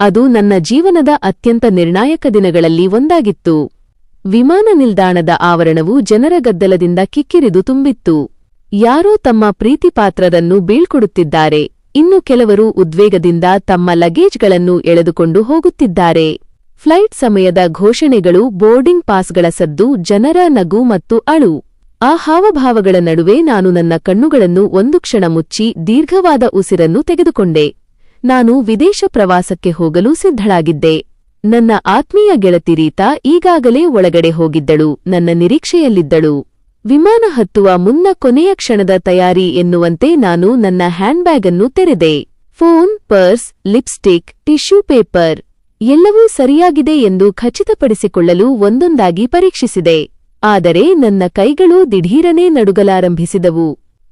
ಅದು ನನ್ನ ಜೀವನದ ಅತ್ಯಂತ ನಿರ್ಣಾಯಕ ದಿನಗಳಲ್ಲಿ ಒಂದಾಗಿತ್ತು. ವಿಮಾನ ನಿಲ್ದಾಣದ ಆವರಣವು ಜನರ ಗದ್ದಲದಿಂದ ಕಿಕ್ಕಿರಿದು ತುಂಬಿತ್ತು. ಯಾರೋ ತಮ್ಮ ಪ್ರೀತಿಪಾತ್ರರನ್ನು ಬೀಳ್ಕೊಡುತ್ತಿದ್ದಾರೆ, ಇನ್ನು ಕೆಲವರು ಉದ್ವೇಗದಿಂದ ತಮ್ಮ ಲಗೇಜ್ಗಳನ್ನು ಎಳೆದುಕೊಂಡು ಹೋಗುತ್ತಿದ್ದಾರೆ. ಫ್ಲೈಟ್ ಸಮಯದ ಘೋಷಣೆಗಳು, ಬೋರ್ಡಿಂಗ್ ಪಾಸ್ಗಳ ಸದ್ದು, ಜನರ ನಗು ಮತ್ತು ಅಳು. ಆ ಹಾವಭಾವಗಳ ನಡುವೆ ನಾನು ನನ್ನ ಕಣ್ಣುಗಳನ್ನು ಒಂದು ಕ್ಷಣ ಮುಚ್ಚಿ ದೀರ್ಘವಾದ ಉಸಿರನ್ನು ತೆಗೆದುಕೊಂಡೆ. ನಾನು ವಿದೇಶ ಪ್ರವಾಸಕ್ಕೆ ಹೋಗಲು ಸಿದ್ಧಳಾಗಿದ್ದೆ. ನನ್ನ ಆತ್ಮೀಯ ಗೆಳತಿ ರೀತಾ ಈಗಾಗಲೇ ಒಳಗಡೆ ಹೋಗಿದ್ದಳು, ನನ್ನ ನಿರೀಕ್ಷೆಯಲ್ಲಿದ್ದಳು. ವಿಮಾನ ಹತ್ತುವ ಮುನ್ನ ಕೊನೆಯ ಕ್ಷಣದ ತಯಾರಿ ಎನ್ನುವಂತೆ ನಾನು ನನ್ನ ಹ್ಯಾಂಡ್ಬ್ಯಾಗ್ ಅನ್ನು ತೆರೆದೆ. Phone, purse, lipstick, tissue paper ಎಲ್ಲವೂ ಸರಿಯಾಗಿದೆ ಎಂದು ಖಚಿತಪಡಿಸಿಕೊಳ್ಳಲು ಒಂದೊಂದಾಗಿ ಪರೀಕ್ಷಿಸಿದೆ. ಆದರೆ ನನ್ನ ಕೈಗಳು ದಿಢೀರನೆ ನಡುಗಲಾರಂಭಿಸಿದವು.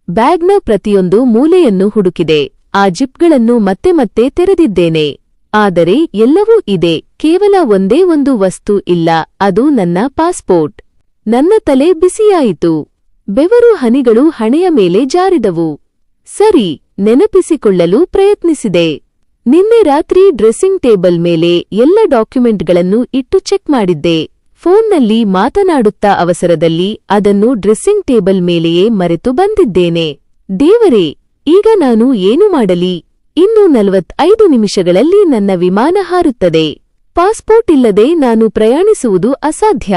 ಬ್ಯಾಗ್ನ ಪ್ರತಿಯೊಂದು ಮೂಲೆಯನ್ನು ಹುಡುಕಿದೆ. ಆ ಜಿಪ್ಗಳನ್ನು ಮತ್ತೆ ಮತ್ತೆ ತೆರೆದಿದ್ದೇನೆ. ಆದರೆ ಎಲ್ಲವೂ ಇದೆ, ಕೇವಲ ಒಂದೇ ಒಂದು ವಸ್ತು ಇಲ್ಲ, ಅದು ನನ್ನ ಪಾಸ್ಪೋರ್ಟ್. ನನ್ನ ತಲೆ ಬಿಸಿಯಾಯಿತು. ಬೆವರು ಹನಿಗಳು ಹಣೆಯ ಮೇಲೆ ಜಾರಿದವು. ಸರಿ, ನೆನಪಿಸಿಕೊಳ್ಳಲು ಪ್ರಯತ್ನಿಸಿದೆ. ನಿನ್ನೆ ರಾತ್ರಿ ಡ್ರೆಸ್ಸಿಂಗ್ ಟೇಬಲ್ ಮೇಲೆ ಎಲ್ಲ ಡಾಕ್ಯುಮೆಂಟ್ಗಳನ್ನು ಇಟ್ಟು ಚೆಕ್ ಮಾಡಿದ್ದೆ. ಫೋನ್ನಲ್ಲಿ ಮಾತನಾಡುತ್ತಾ ಅವಸರದಲ್ಲಿ ಅದನ್ನು ಡ್ರೆಸ್ಸಿಂಗ್ ಟೇಬಲ್ ಮೇಲೆಯೇ ಮರೆತು ಬಂದಿದ್ದೇನೆ. ದೇವರೇ, ಈಗ ನಾನು ಏನು ಮಾಡಲಿ? ಇನ್ನು 45 ನಿಮಿಷಗಳಲ್ಲಿ ನನ್ನ ವಿಮಾನ ಹಾರುತ್ತದೆ. ಪಾಸ್ಪೋರ್ಟ್ ಇಲ್ಲದೆ ನಾನು ಪ್ರಯಾಣಿಸುವುದು ಅಸಾಧ್ಯ.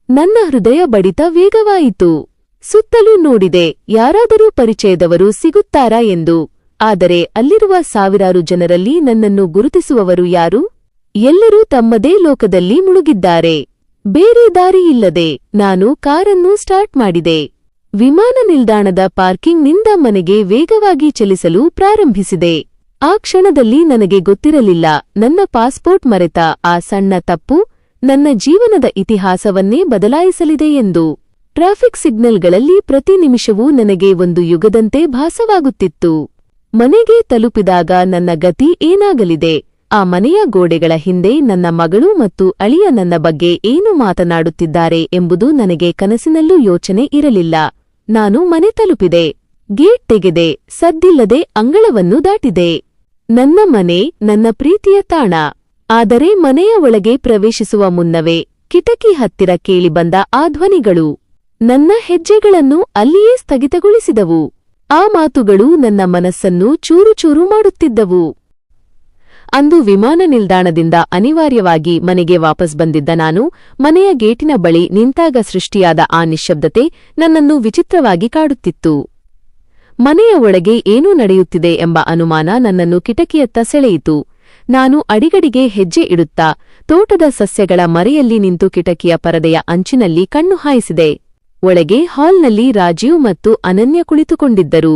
ನನ್ನ ಹೃದಯ ಬಡಿತ ವೇಗವಾಯಿತು. ಸುತ್ತಲೂ ನೋಡಿದೆ, ಯಾರಾದರೂ ಪರಿಚಯದವರು ಸಿಗುತ್ತಾರಾ ಎಂದು. ಆದರೆ ಅಲ್ಲಿರುವ ಸಾವಿರಾರು ಜನರಲ್ಲಿ ನನ್ನನ್ನು ಗುರುತಿಸುವವರು ಯಾರು? ಎಲ್ಲರೂ ತಮ್ಮದೇ ಲೋಕದಲ್ಲಿ ಮುಳುಗಿದ್ದಾರೆ. ಬೇರೆ ದಾರಿಯಿಲ್ಲದೆ ನಾನು ಕಾರನ್ನು ಸ್ಟಾರ್ಟ್ ಮಾಡಿದೆ. ವಿಮಾನ ನಿಲ್ದಾಣದ ಪಾರ್ಕಿಂಗ್ನಿಂದ ಮನೆಗೆ ವೇಗವಾಗಿ ಚಲಿಸಲು ಪ್ರಾರಂಭಿಸಿದೆ. ಆ ಕ್ಷಣದಲ್ಲಿ ನನಗೆ ಗೊತ್ತಿರಲಿಲ್ಲ, ನನ್ನ ಪಾಸ್ಪೋರ್ಟ್ ಮರೆತ ಆ ಸಣ್ಣ ತಪ್ಪು ನನ್ನ ಜೀವನದ ಇತಿಹಾಸವನ್ನೇ ಬದಲಾಯಿಸಲಿದೆ ಎಂದು. ಟ್ರಾಫಿಕ್ ಸಿಗ್ನಲ್ಗಳಲ್ಲಿ ಪ್ರತಿ ನಿಮಿಷವೂ ನನಗೆ ಒಂದು ಯುಗದಂತೆ ಭಾಸವಾಗುತ್ತಿತ್ತು. ಮನೆಗೆ ತಲುಪಿದಾಗ ನನ್ನ ಗತಿ ಏನಾಗಲಿದೆ? ಆ ಮನೆಯ ಗೋಡೆಗಳ ಹಿಂದೆ ನನ್ನ ಮಗಳು ಮತ್ತು ಅಳಿಯ ನನ್ನ ಬಗ್ಗೆ ಏನು ಮಾತನಾಡುತ್ತಿದ್ದಾರೆ ಎಂಬುದು ನನಗೆ ಕನಸಿನಲ್ಲೂ ಯೋಚನೆ ಇರಲಿಲ್ಲ. ನಾನು ಮನೆ ತಲುಪಿದೆ. ಗೇಟ್ ತೆಗೆದೆ. ಸದ್ದಿಲ್ಲದೆ ಅಂಗಳವನ್ನು ದಾಟಿದೆ. ನನ್ನ ಮನೆ, ನನ್ನ ಪ್ರೀತಿಯ ತಾಣ. ಆದರೆ ಮನೆಯ ಒಳಗೆ ಪ್ರವೇಶಿಸುವ ಮುನ್ನವೇ ಕಿಟಕಿ ಹತ್ತಿರ ಕೇಳಿಬಂದ ಆ ಧ್ವನಿಗಳು ನನ್ನ ಹೆಜ್ಜೆಗಳನ್ನು ಅಲ್ಲಿಯೇ ಸ್ಥಗಿತಗೊಳಿಸಿದವು. ಆ ಮಾತುಗಳು ನನ್ನ ಮನಸ್ಸನ್ನು ಚೂರುಚೂರು ಮಾಡುತ್ತಿದ್ದವು. ಅಂದು ವಿಮಾನ ನಿಲ್ದಾಣದಿಂದ ಅನಿವಾರ್ಯವಾಗಿ ಮನೆಗೆ ವಾಪಸ್ ಬಂದಿದ್ದ ನಾನು ಮನೆಯ ಗೇಟಿನ ಬಳಿ ನಿಂತಾಗ ಸೃಷ್ಟಿಯಾದ ಆ ನಿಶ್ಶಬ್ದತೆ ನನ್ನನ್ನು ವಿಚಿತ್ರವಾಗಿ ಕಾಡುತ್ತಿತ್ತು. ಮನೆಯ ಒಳಗೆ ಏನೂ ನಡೆಯುತ್ತಿದೆ ಎಂಬ ಅನುಮಾನ ನನ್ನನ್ನು ಕಿಟಕಿಯತ್ತ ಸೆಳೆಯಿತು. ನಾನು ಅಡಿಗಡಿಗೆ ಹೆಜ್ಜೆ ಇಡುತ್ತಾ ತೋಟದ ಸಸ್ಯಗಳ ಮರೆಯಲ್ಲಿ ನಿಂತು ಕಿಟಕಿಯ ಪರದೆಯ ಅಂಚಿನಲ್ಲಿ ಕಣ್ಣು ಹಾಯಿಸಿದೆ. ಒಳಗೆ ಹಾಲ್ನಲ್ಲಿ ರಾಜೀವ್ ಮತ್ತು ಅನನ್ಯ ಕುಳಿತುಕೊಂಡಿದ್ದರು.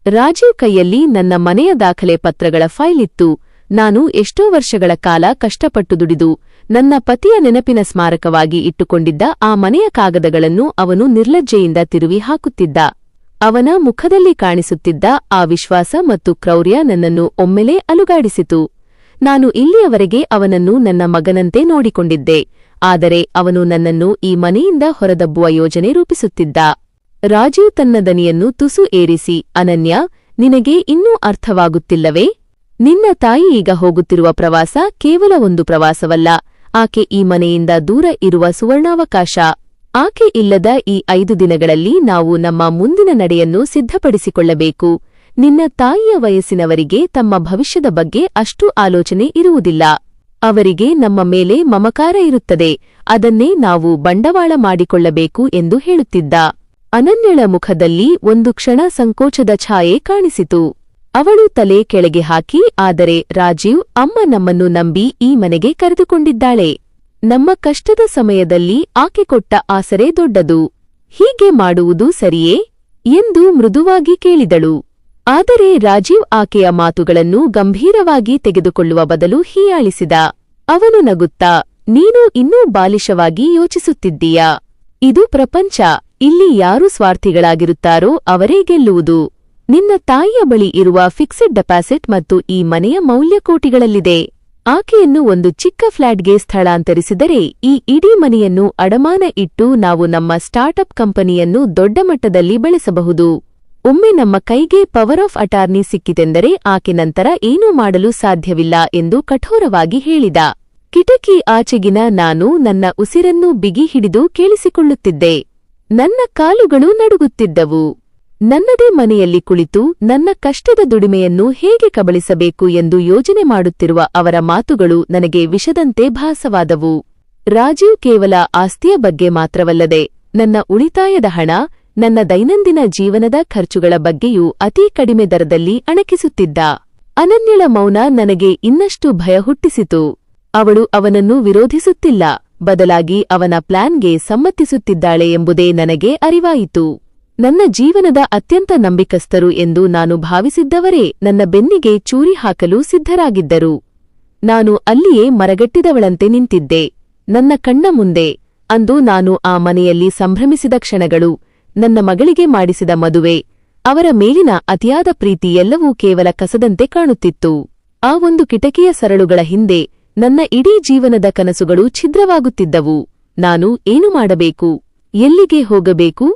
ರಾಜೀವ್ ಕೈಯಲ್ಲಿ ನನ್ನ ಮನೆಯ ದಾಖಲೆ ಪತ್ರಗಳ ಫೈಲ್ ಇತ್ತು. ನಾನು ಎಷ್ಟೋ ವರ್ಷಗಳ ಕಾಲ ಕಷ್ಟಪಟ್ಟು ದುಡಿದು ನನ್ನ ಪತಿಯ ನೆನಪಿನ ಸ್ಮಾರಕವಾಗಿ ಇಟ್ಟುಕೊಂಡಿದ್ದ ಆ ಮನೆಯ ಕಾಗದಗಳನ್ನು ಅವನು ನಿರ್ಲಜ್ಜೆಯಿಂದ ತಿರುವಿ ಹಾಕುತ್ತಿದ್ದ. ಅವನ ಮುಖದಲ್ಲಿ ಕಾಣಿಸುತ್ತಿದ್ದ ಆ ವಿಶ್ವಾಸ ಮತ್ತು ಕ್ರೌರ್ಯ ನನ್ನನ್ನು ಒಮ್ಮೆಲೇ ಅಲುಗಾಡಿಸಿತು. ನಾನು ಇಲ್ಲಿಯವರೆಗೆ ಅವನನ್ನು ನನ್ನ ಮಗನಂತೆ ನೋಡಿಕೊಂಡಿದ್ದೆ, ಆದರೆ ಅವನು ನನ್ನನ್ನು ಈ ಮನೆಯಿಂದ ಹೊರದಬ್ಬುವ ಯೋಜನೆ ರೂಪಿಸುತ್ತಿದ್ದ. ರಾಜೀವ್ ತನ್ನ ದನಿಯನ್ನು ತುಸು ಏರಿಸಿ, ಅನನ್ಯ, ನಿನಗೆ ಇನ್ನೂ ಅರ್ಥವಾಗುತ್ತಿಲ್ಲವೇ? ನಿನ್ನ ತಾಯಿ ಈಗ ಹೋಗುತ್ತಿರುವ ಪ್ರವಾಸ ಕೇವಲ ಒಂದು ಪ್ರವಾಸವಲ್ಲ, ಆಕೆ ಈ ಮನೆಯಿಂದ ದೂರ ಇರುವ ಸುವರ್ಣಾವಕಾಶ. ಆಕೆ ಇಲ್ಲದ ಈ 5 ದಿನಗಳಲ್ಲಿ ನಾವು ನಮ್ಮ ಮುಂದಿನ ನಡೆಯನ್ನು ಸಿದ್ಧಪಡಿಸಿಕೊಳ್ಳಬೇಕು. ನಿನ್ನ ತಾಯಿಯ ವಯಸ್ಸಿನವರಿಗೆ ತಮ್ಮ ಭವಿಷ್ಯದ ಬಗ್ಗೆ ಅಷ್ಟು ಆಲೋಚನೆ ಇರುವುದಿಲ್ಲ. ಅವರಿಗೆ ನಮ್ಮ ಮೇಲೆ ಮಮಕಾರ ಇರುತ್ತದೆ, ಅದನ್ನೇ ನಾವು ಬಂಡವಾಳ ಮಾಡಿಕೊಳ್ಳಬೇಕು ಎಂದು ಹೇಳುತ್ತಿದ್ದ. ಅನನ್ಯಳ ಮುಖದಲ್ಲಿ ಒಂದು ಕ್ಷಣ ಸಂಕೋಚದ ಛಾಯೆ ಕಾಣಿಸಿತು. ಅವಳು ತಲೆ ಕೆಳಗೆ ಹಾಕಿ, ಆದರೆ ರಾಜೀವ್, ಅಮ್ಮ ನಮ್ಮನ್ನು ನಂಬಿ ಈ ಮನೆಗೆ ಕರೆದುಕೊಂಡಿದ್ದಾಳೆ. ನಮ್ಮ ಕಷ್ಟದ ಸಮಯದಲ್ಲಿ ಆಕೆ ಕೊಟ್ಟ ಆಸರೆ ದೊಡ್ಡದು. ಹೀಗೆ ಮಾಡುವುದು ಸರಿಯೇ ಎಂದು ಮೃದುವಾಗಿ ಕೇಳಿದಳು. ಆದರೆ ರಾಜೀವ್ ಆಕೆಯ ಮಾತುಗಳನ್ನು ಗಂಭೀರವಾಗಿ ತೆಗೆದುಕೊಳ್ಳುವ ಬದಲು ಹೀಯಾಳಿಸಿದ. ಅವನು ನಗುತ್ತಾ, ನೀನು ಇನ್ನೂ ಬಾಲಿಶವಾಗಿ ಯೋಚಿಸುತ್ತಿದ್ದೀಯಾ? ಇದು ಪ್ರಪಂಚ. ಇಲ್ಲಿ ಯಾರು ಸ್ವಾರ್ಥಿಗಳಾಗಿರುತ್ತಾರೋ ಅವರೇ ಗೆಲ್ಲುವುದು. ನಿನ್ನ ತಾಯಿಯ ಬಳಿ ಇರುವ ಫಿಕ್ಸೆಡ್ ಡೆಪಾಸಿಟ್ ಮತ್ತು ಈ ಮನೆಯ ಮೌಲ್ಯ ಕೋಟಿಗಳಲ್ಲಿದೆ. ಆಕೆಯನ್ನು ಒಂದು ಚಿಕ್ಕ ಫ್ಲಾಟ್ಗೆ ಸ್ಥಳಾಂತರಿಸಿದರೆ ಈ ಇಡೀ ಮನೆಯನ್ನು ಅಡಮಾನ ಇಟ್ಟು ನಾವು ನಮ್ಮ ಸ್ಟಾರ್ಟ್ಅಪ್ ಕಂಪನಿಯನ್ನು ದೊಡ್ಡ ಮಟ್ಟದಲ್ಲಿ ಬೆಳೆಸಬಹುದು. ಒಮ್ಮೆ ನಮ್ಮ ಕೈಗೆ ಪವರ್ ಆಫ್ ಅಟಾರ್ನಿ ಸಿಕ್ಕಿತೆಂದರೆ ಆಕೆ ನಂತರ ಏನೂ ಮಾಡಲು ಸಾಧ್ಯವಿಲ್ಲ ಎಂದು ಕಠೋರವಾಗಿ ಹೇಳಿದ. ಕಿಟಕಿ ಆಚೆಗಿನ ನಾನು ನನ್ನ ಉಸಿರನ್ನು ಬಿಗಿ ಹಿಡಿದು ಕೇಳಿಸಿಕೊಳ್ಳುತ್ತಿದ್ದೆ. ನನ್ನ ಕಾಲುಗಳು ನಡುಗುತ್ತಿದ್ದವು. ನನ್ನದೇ ಮನೆಯಲ್ಲಿ ಕುಳಿತು ನನ್ನ ಕಷ್ಟದ ದುಡಿಮೆಯನ್ನು ಹೇಗೆ ಕಬಳಿಸಬೇಕು ಎಂದು ಯೋಜನೆ ಮಾಡುತ್ತಿರುವ ಅವರ ಮಾತುಗಳು ನನಗೆ ವಿಷದಂತೆ ಭಾಸವಾದವು. ರಾಜೀವ್ ಕೇವಲ ಆಸ್ತಿಯ ಬಗ್ಗೆ ಮಾತ್ರವಲ್ಲದೆ ನನ್ನ ಉಳಿತಾಯದ ಹಣ, ನನ್ನ ದೈನಂದಿನ ಜೀವನದ ಖರ್ಚುಗಳ ಬಗ್ಗೆಯೂ ಅತೀ ಕಡಿಮೆ ದರದಲ್ಲಿ ಅಣಕಿಸುತ್ತಿದ್ದ. ಅನನ್ಯಳ ಮೌನ ನನಗೆ ಇನ್ನಷ್ಟು ಭಯ ಹುಟ್ಟಿಸಿತು. ಅವಳು ಅವನನ್ನು ವಿರೋಧಿಸುತ್ತಿಲ್ಲ, ಬದಲಾಗಿ ಅವನ ಪ್ಲಾನ್ಗೆ ಸಮ್ಮತಿಸುತ್ತಿದ್ದಾಳೆ ಎಂಬುದೇ ನನಗೆ ಅರಿವಾಯಿತು. ನನ್ನ ಜೀವನದ ಅತ್ಯಂತ ನಂಬಿಕಸ್ಥರು ಎಂದು ನಾನು ಭಾವಿಸಿದ್ದವರೇ ನನ್ನ ಬೆನ್ನಿಗೆ ಚೂರಿ ಹಾಕಲು ಸಿದ್ಧರಾಗಿದ್ದರು. ನಾನು ಅಲ್ಲಿಯೇ ಮರಗಟ್ಟಿದವಳಂತೆ ನಿಂತಿದ್ದೆ. ನನ್ನ ಕಣ್ಣ ಮುಂದೆ ಅಂದು ನಾನು ಆ ಮನೆಯಲ್ಲಿ ಸಂಭ್ರಮಿಸಿದ ಕ್ಷಣಗಳು, ನನ್ನ ಮಗಳಿಗೆ ಮಾಡಿಸಿದ ಮದುವೆ, ಅವರ ಮೇಲಿನ ಅತಿಯಾದ ಪ್ರೀತಿ ಎಲ್ಲವೂ ಕೇವಲ ಕಸದಂತೆ ಕಾಣುತ್ತಿತ್ತು. ಆ ಒಂದು ಕಿಟಕಿಯ ಸರಳುಗಳ ಹಿಂದೆ ನನ್ನ ಇಡೀ ಜೀವನದ ಕನಸುಗಳು ಛಿದ್ರವಾಗುತ್ತಿದ್ದವು. ನಾನು ಏನು ಮಾಡಬೇಕು? ಎಲ್ಲಿಗೆ ಹೋಗಬೇಕು?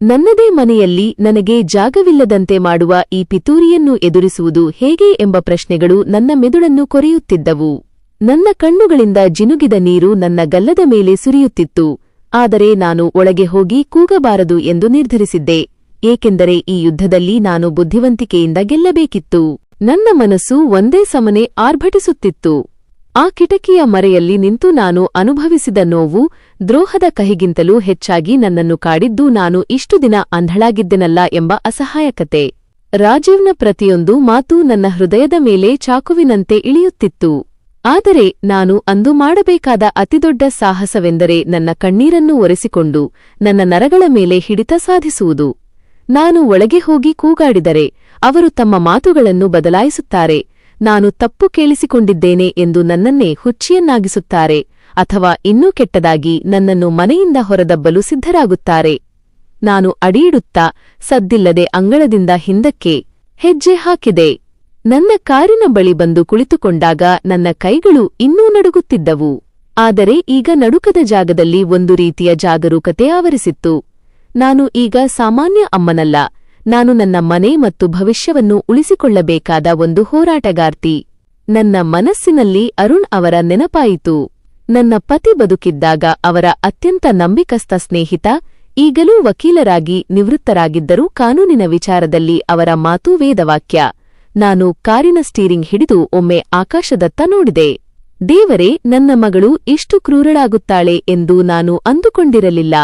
ನನ್ನದೇ ಮನೆಯಲ್ಲಿ ನನಗೆ ಜಾಗವಿಲ್ಲದಂತೆ ಮಾಡುವ ಈ ಪಿತೂರಿಯನ್ನು ಎದುರಿಸುವುದು ಹೇಗೆ ಎಂಬ ಪ್ರಶ್ನೆಗಳು ನನ್ನ ಮೆದುಳನ್ನು ಕೊರೆಯುತ್ತಿದ್ದವು. ನನ್ನ ಕಣ್ಣುಗಳಿಂದ ಜಿನುಗಿದ ನೀರು ನನ್ನ ಗಲ್ಲದ ಮೇಲೆ ಸುರಿಯುತ್ತಿತ್ತು. ಆದರೆ ನಾನು ಒಳಗೆ ಹೋಗಿ ಕೂಗಬಾರದು ಎಂದು ನಿರ್ಧರಿಸಿದ್ದೆ, ಏಕೆಂದರೆ ಈ ಯುದ್ಧದಲ್ಲಿ ನಾನು ಬುದ್ಧಿವಂತಿಕೆಯಿಂದ ಗೆಲ್ಲಬೇಕಿತ್ತು. ನನ್ನ ಮನಸ್ಸು ಒಂದೇ ಸಮನೆ ಆರ್ಭಟಿಸುತ್ತಿತ್ತು. ಆ ಕಿಟಕಿಯ ಮರೆಯಲ್ಲಿ ನಿಂತು ನಾನು ಅನುಭವಿಸಿದ ನೋವು, ದ್ರೋಹದ ಕಹಿಗಿಂತಲೂ ಹೆಚ್ಚಾಗಿ ನನ್ನನ್ನು ಕಾಡಿದ್ದು ನಾನು ಇಷ್ಟು ದಿನ ಅಂಧಳಾಗಿದ್ದೆನಲ್ಲ ಎಂಬ ಅಸಹಾಯಕತೆ. ರಾಜೀವ್ನ ಪ್ರತಿಯೊಂದು ಮಾತು ನನ್ನ ಹೃದಯದ ಮೇಲೆ ಚಾಕುವಿನಂತೆ ಇಳಿಯುತ್ತಿತ್ತು. ಆದರೆ ನಾನು ಅಂದು ಮಾಡಬೇಕಾದ ಅತಿದೊಡ್ಡ ಸಾಹಸವೆಂದರೆ ನನ್ನ ಕಣ್ಣೀರನ್ನು ಒರೆಸಿಕೊಂಡು ನನ್ನ ನರಗಳ ಮೇಲೆ ಹಿಡಿತ ಸಾಧಿಸುವುದು. ನಾನು ಒಳಗೆ ಹೋಗಿ ಕೂಗಾಡಿದರೆ ಅವರು ತಮ್ಮ ಮಾತುಗಳನ್ನು ಬದಲಾಯಿಸುತ್ತಾರೆ. ನಾನು ತಪ್ಪು ಕೇಳಿಸಿಕೊಂಡಿದ್ದೇನೆ ಎಂದು ನನ್ನನ್ನೇ ಹುಚ್ಚಿಯನ್ನಾಗಿಸುತ್ತಾರೆ, ಅಥವಾ ಇನ್ನೂ ಕೆಟ್ಟದಾಗಿ ನನ್ನನ್ನು ಮನೆಯಿಂದ ಹೊರದಬ್ಬಲು ಸಿದ್ಧರಾಗುತ್ತಾರೆ. ನಾನು ಅಡಿಯಿಡುತ್ತಾ ಸದ್ದಿಲ್ಲದೆ ಅಂಗಳದಿಂದ ಹಿಂದಕ್ಕೆ ಹೆಜ್ಜೆ ಹಾಕಿದೆ. ನನ್ನ ಕಾರಿನ ಬಳಿ ಬಂದು ಕುಳಿತುಕೊಂಡಾಗ ನನ್ನ ಕೈಗಳು ಇನ್ನೂ ನಡುಗುತ್ತಿದ್ದವು. ಆದರೆ ಈಗ ನಡುಕದ ಜಾಗದಲ್ಲಿ ಒಂದು ರೀತಿಯ ಜಾಗರೂಕತೆ ಆವರಿಸಿತ್ತು. ನಾನು ಈಗ ಸಾಮಾನ್ಯ ಅಮ್ಮನಲ್ಲ, ನಾನು ನನ್ನ ಮನೆ ಮತ್ತು ಭವಿಷ್ಯವನ್ನು ಉಳಿಸಿಕೊಳ್ಳಬೇಕಾದ ಒಂದು ಹೋರಾಟಗಾರ್ತಿ. ನನ್ನ ಮನಸ್ಸಿನಲ್ಲಿ ಅರುಣ್ ಅವರ ನೆನಪಾಯಿತು. ನನ್ನ ಪತಿ ಬದುಕಿದ್ದಾಗ ಅವರ ಅತ್ಯಂತ ನಂಬಿಕಸ್ಥ ಸ್ನೇಹಿತ, ಈಗಲೂ ವಕೀಲರಾಗಿ ನಿವೃತ್ತರಾಗಿದ್ದರೂ ಕಾನೂನಿನ ವಿಚಾರದಲ್ಲಿ ಅವರ ಮಾತೂ ವೇದವಾಕ್ಯ. ನಾನು ಕಾರಿನ ಸ್ಟೀರಿಂಗ್ ಹಿಡಿದು ಒಮ್ಮೆ ಆಕಾಶದತ್ತ ನೋಡಿದೆ. ದೇವರೇ, ನನ್ನ ಮಗಳು ಇಷ್ಟು ಕ್ರೂರಳಾಗುತ್ತಾಳೆ ಎಂದು ನಾನು ಅಂದುಕೊಂಡಿರಲಿಲ್ಲ.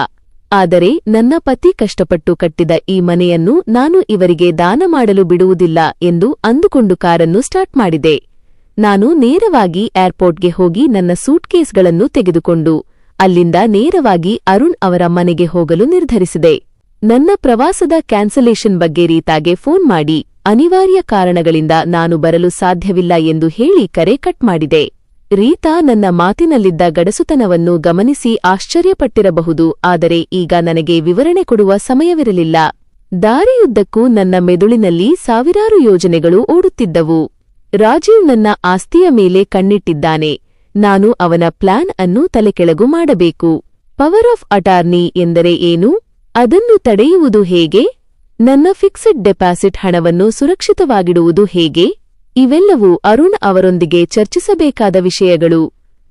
ಆದರೆ ನನ್ನ ಪತಿ ಕಷ್ಟಪಟ್ಟು ಕಟ್ಟಿದ ಈ ಮನೆಯನ್ನು ನಾನು ಇವರಿಗೆ ದಾನ ಮಾಡಲು ಬಿಡುವುದಿಲ್ಲ ಎಂದು ಅಂದುಕೊಂಡು ಕಾರನ್ನು ಸ್ಟಾರ್ಟ್ ಮಾಡಿದೆ. ನಾನು ನೇರವಾಗಿ ಏರ್ಪೋರ್ಟ್ಗೆ ಹೋಗಿ ನನ್ನ ಸೂಟ್ಕೇಸ್ಗಳನ್ನು ತೆಗೆದುಕೊಂಡು ಅಲ್ಲಿಂದ ನೇರವಾಗಿ ಅರುಣ್ ಅವರ ಮನೆಗೆ ಹೋಗಲು ನಿರ್ಧರಿಸಿದೆ. ನನ್ನ ಪ್ರವಾಸದ ಕ್ಯಾನ್ಸಲೇಷನ್ ಬಗ್ಗೆ ರೀತಾಗೆ ಫೋನ್ ಮಾಡಿ ಅನಿವಾರ್ಯ ಕಾರಣಗಳಿಂದ ನಾನು ಬರಲು ಸಾಧ್ಯವಿಲ್ಲ ಎಂದು ಹೇಳಿ ಕರೆ ಕಟ್ ಮಾಡಿದೆ. ರೀತಾ ನನ್ನ ಮಾತಿನಲ್ಲಿದ್ದ ಗಡಸುತನವನ್ನು ಗಮನಿಸಿ ಆಶ್ಚರ್ಯಪಟ್ಟಿರಬಹುದು, ಆದರೆ ಈಗ ನನಗೆ ವಿವರಣೆ ಕೊಡುವ ಸಮಯವಿರಲಿಲ್ಲ. ದಾರಿಯುದ್ದಕ್ಕೂ ನನ್ನ ಮೆದುಳಿನಲ್ಲಿ ಸಾವಿರಾರು ಯೋಜನೆಗಳು ಓಡುತ್ತಿದ್ದವು. ರಾಜೀವ್ ನನ್ನ ಆಸ್ತಿಯ ಮೇಲೆ ಕಣ್ಣಿಟ್ಟಿದ್ದಾನೆ. ನಾನು ಅವನ ಪ್ಲಾನ್ ಅನ್ನು ತಲೆಕೆಳಗು ಮಾಡಬೇಕು. ಪವರ್ ಆಫ್ ಅಟಾರ್ನಿ ಎಂದರೆ ಏನು? ಅದನ್ನು ತಡೆಯುವುದು ಹೇಗೆ? ನನ್ನ ಫಿಕ್ಸೆಡ್ ಡೆಪಾಸಿಟ್ ಹಣವನ್ನು ಸುರಕ್ಷಿತವಾಗಿಡುವುದು ಹೇಗೆ? ಇವೆಲ್ಲವೂ ಅರುಣ್ ಅವರೊಂದಿಗೆ ಚರ್ಚಿಸಬೇಕಾದ ವಿಷಯಗಳು.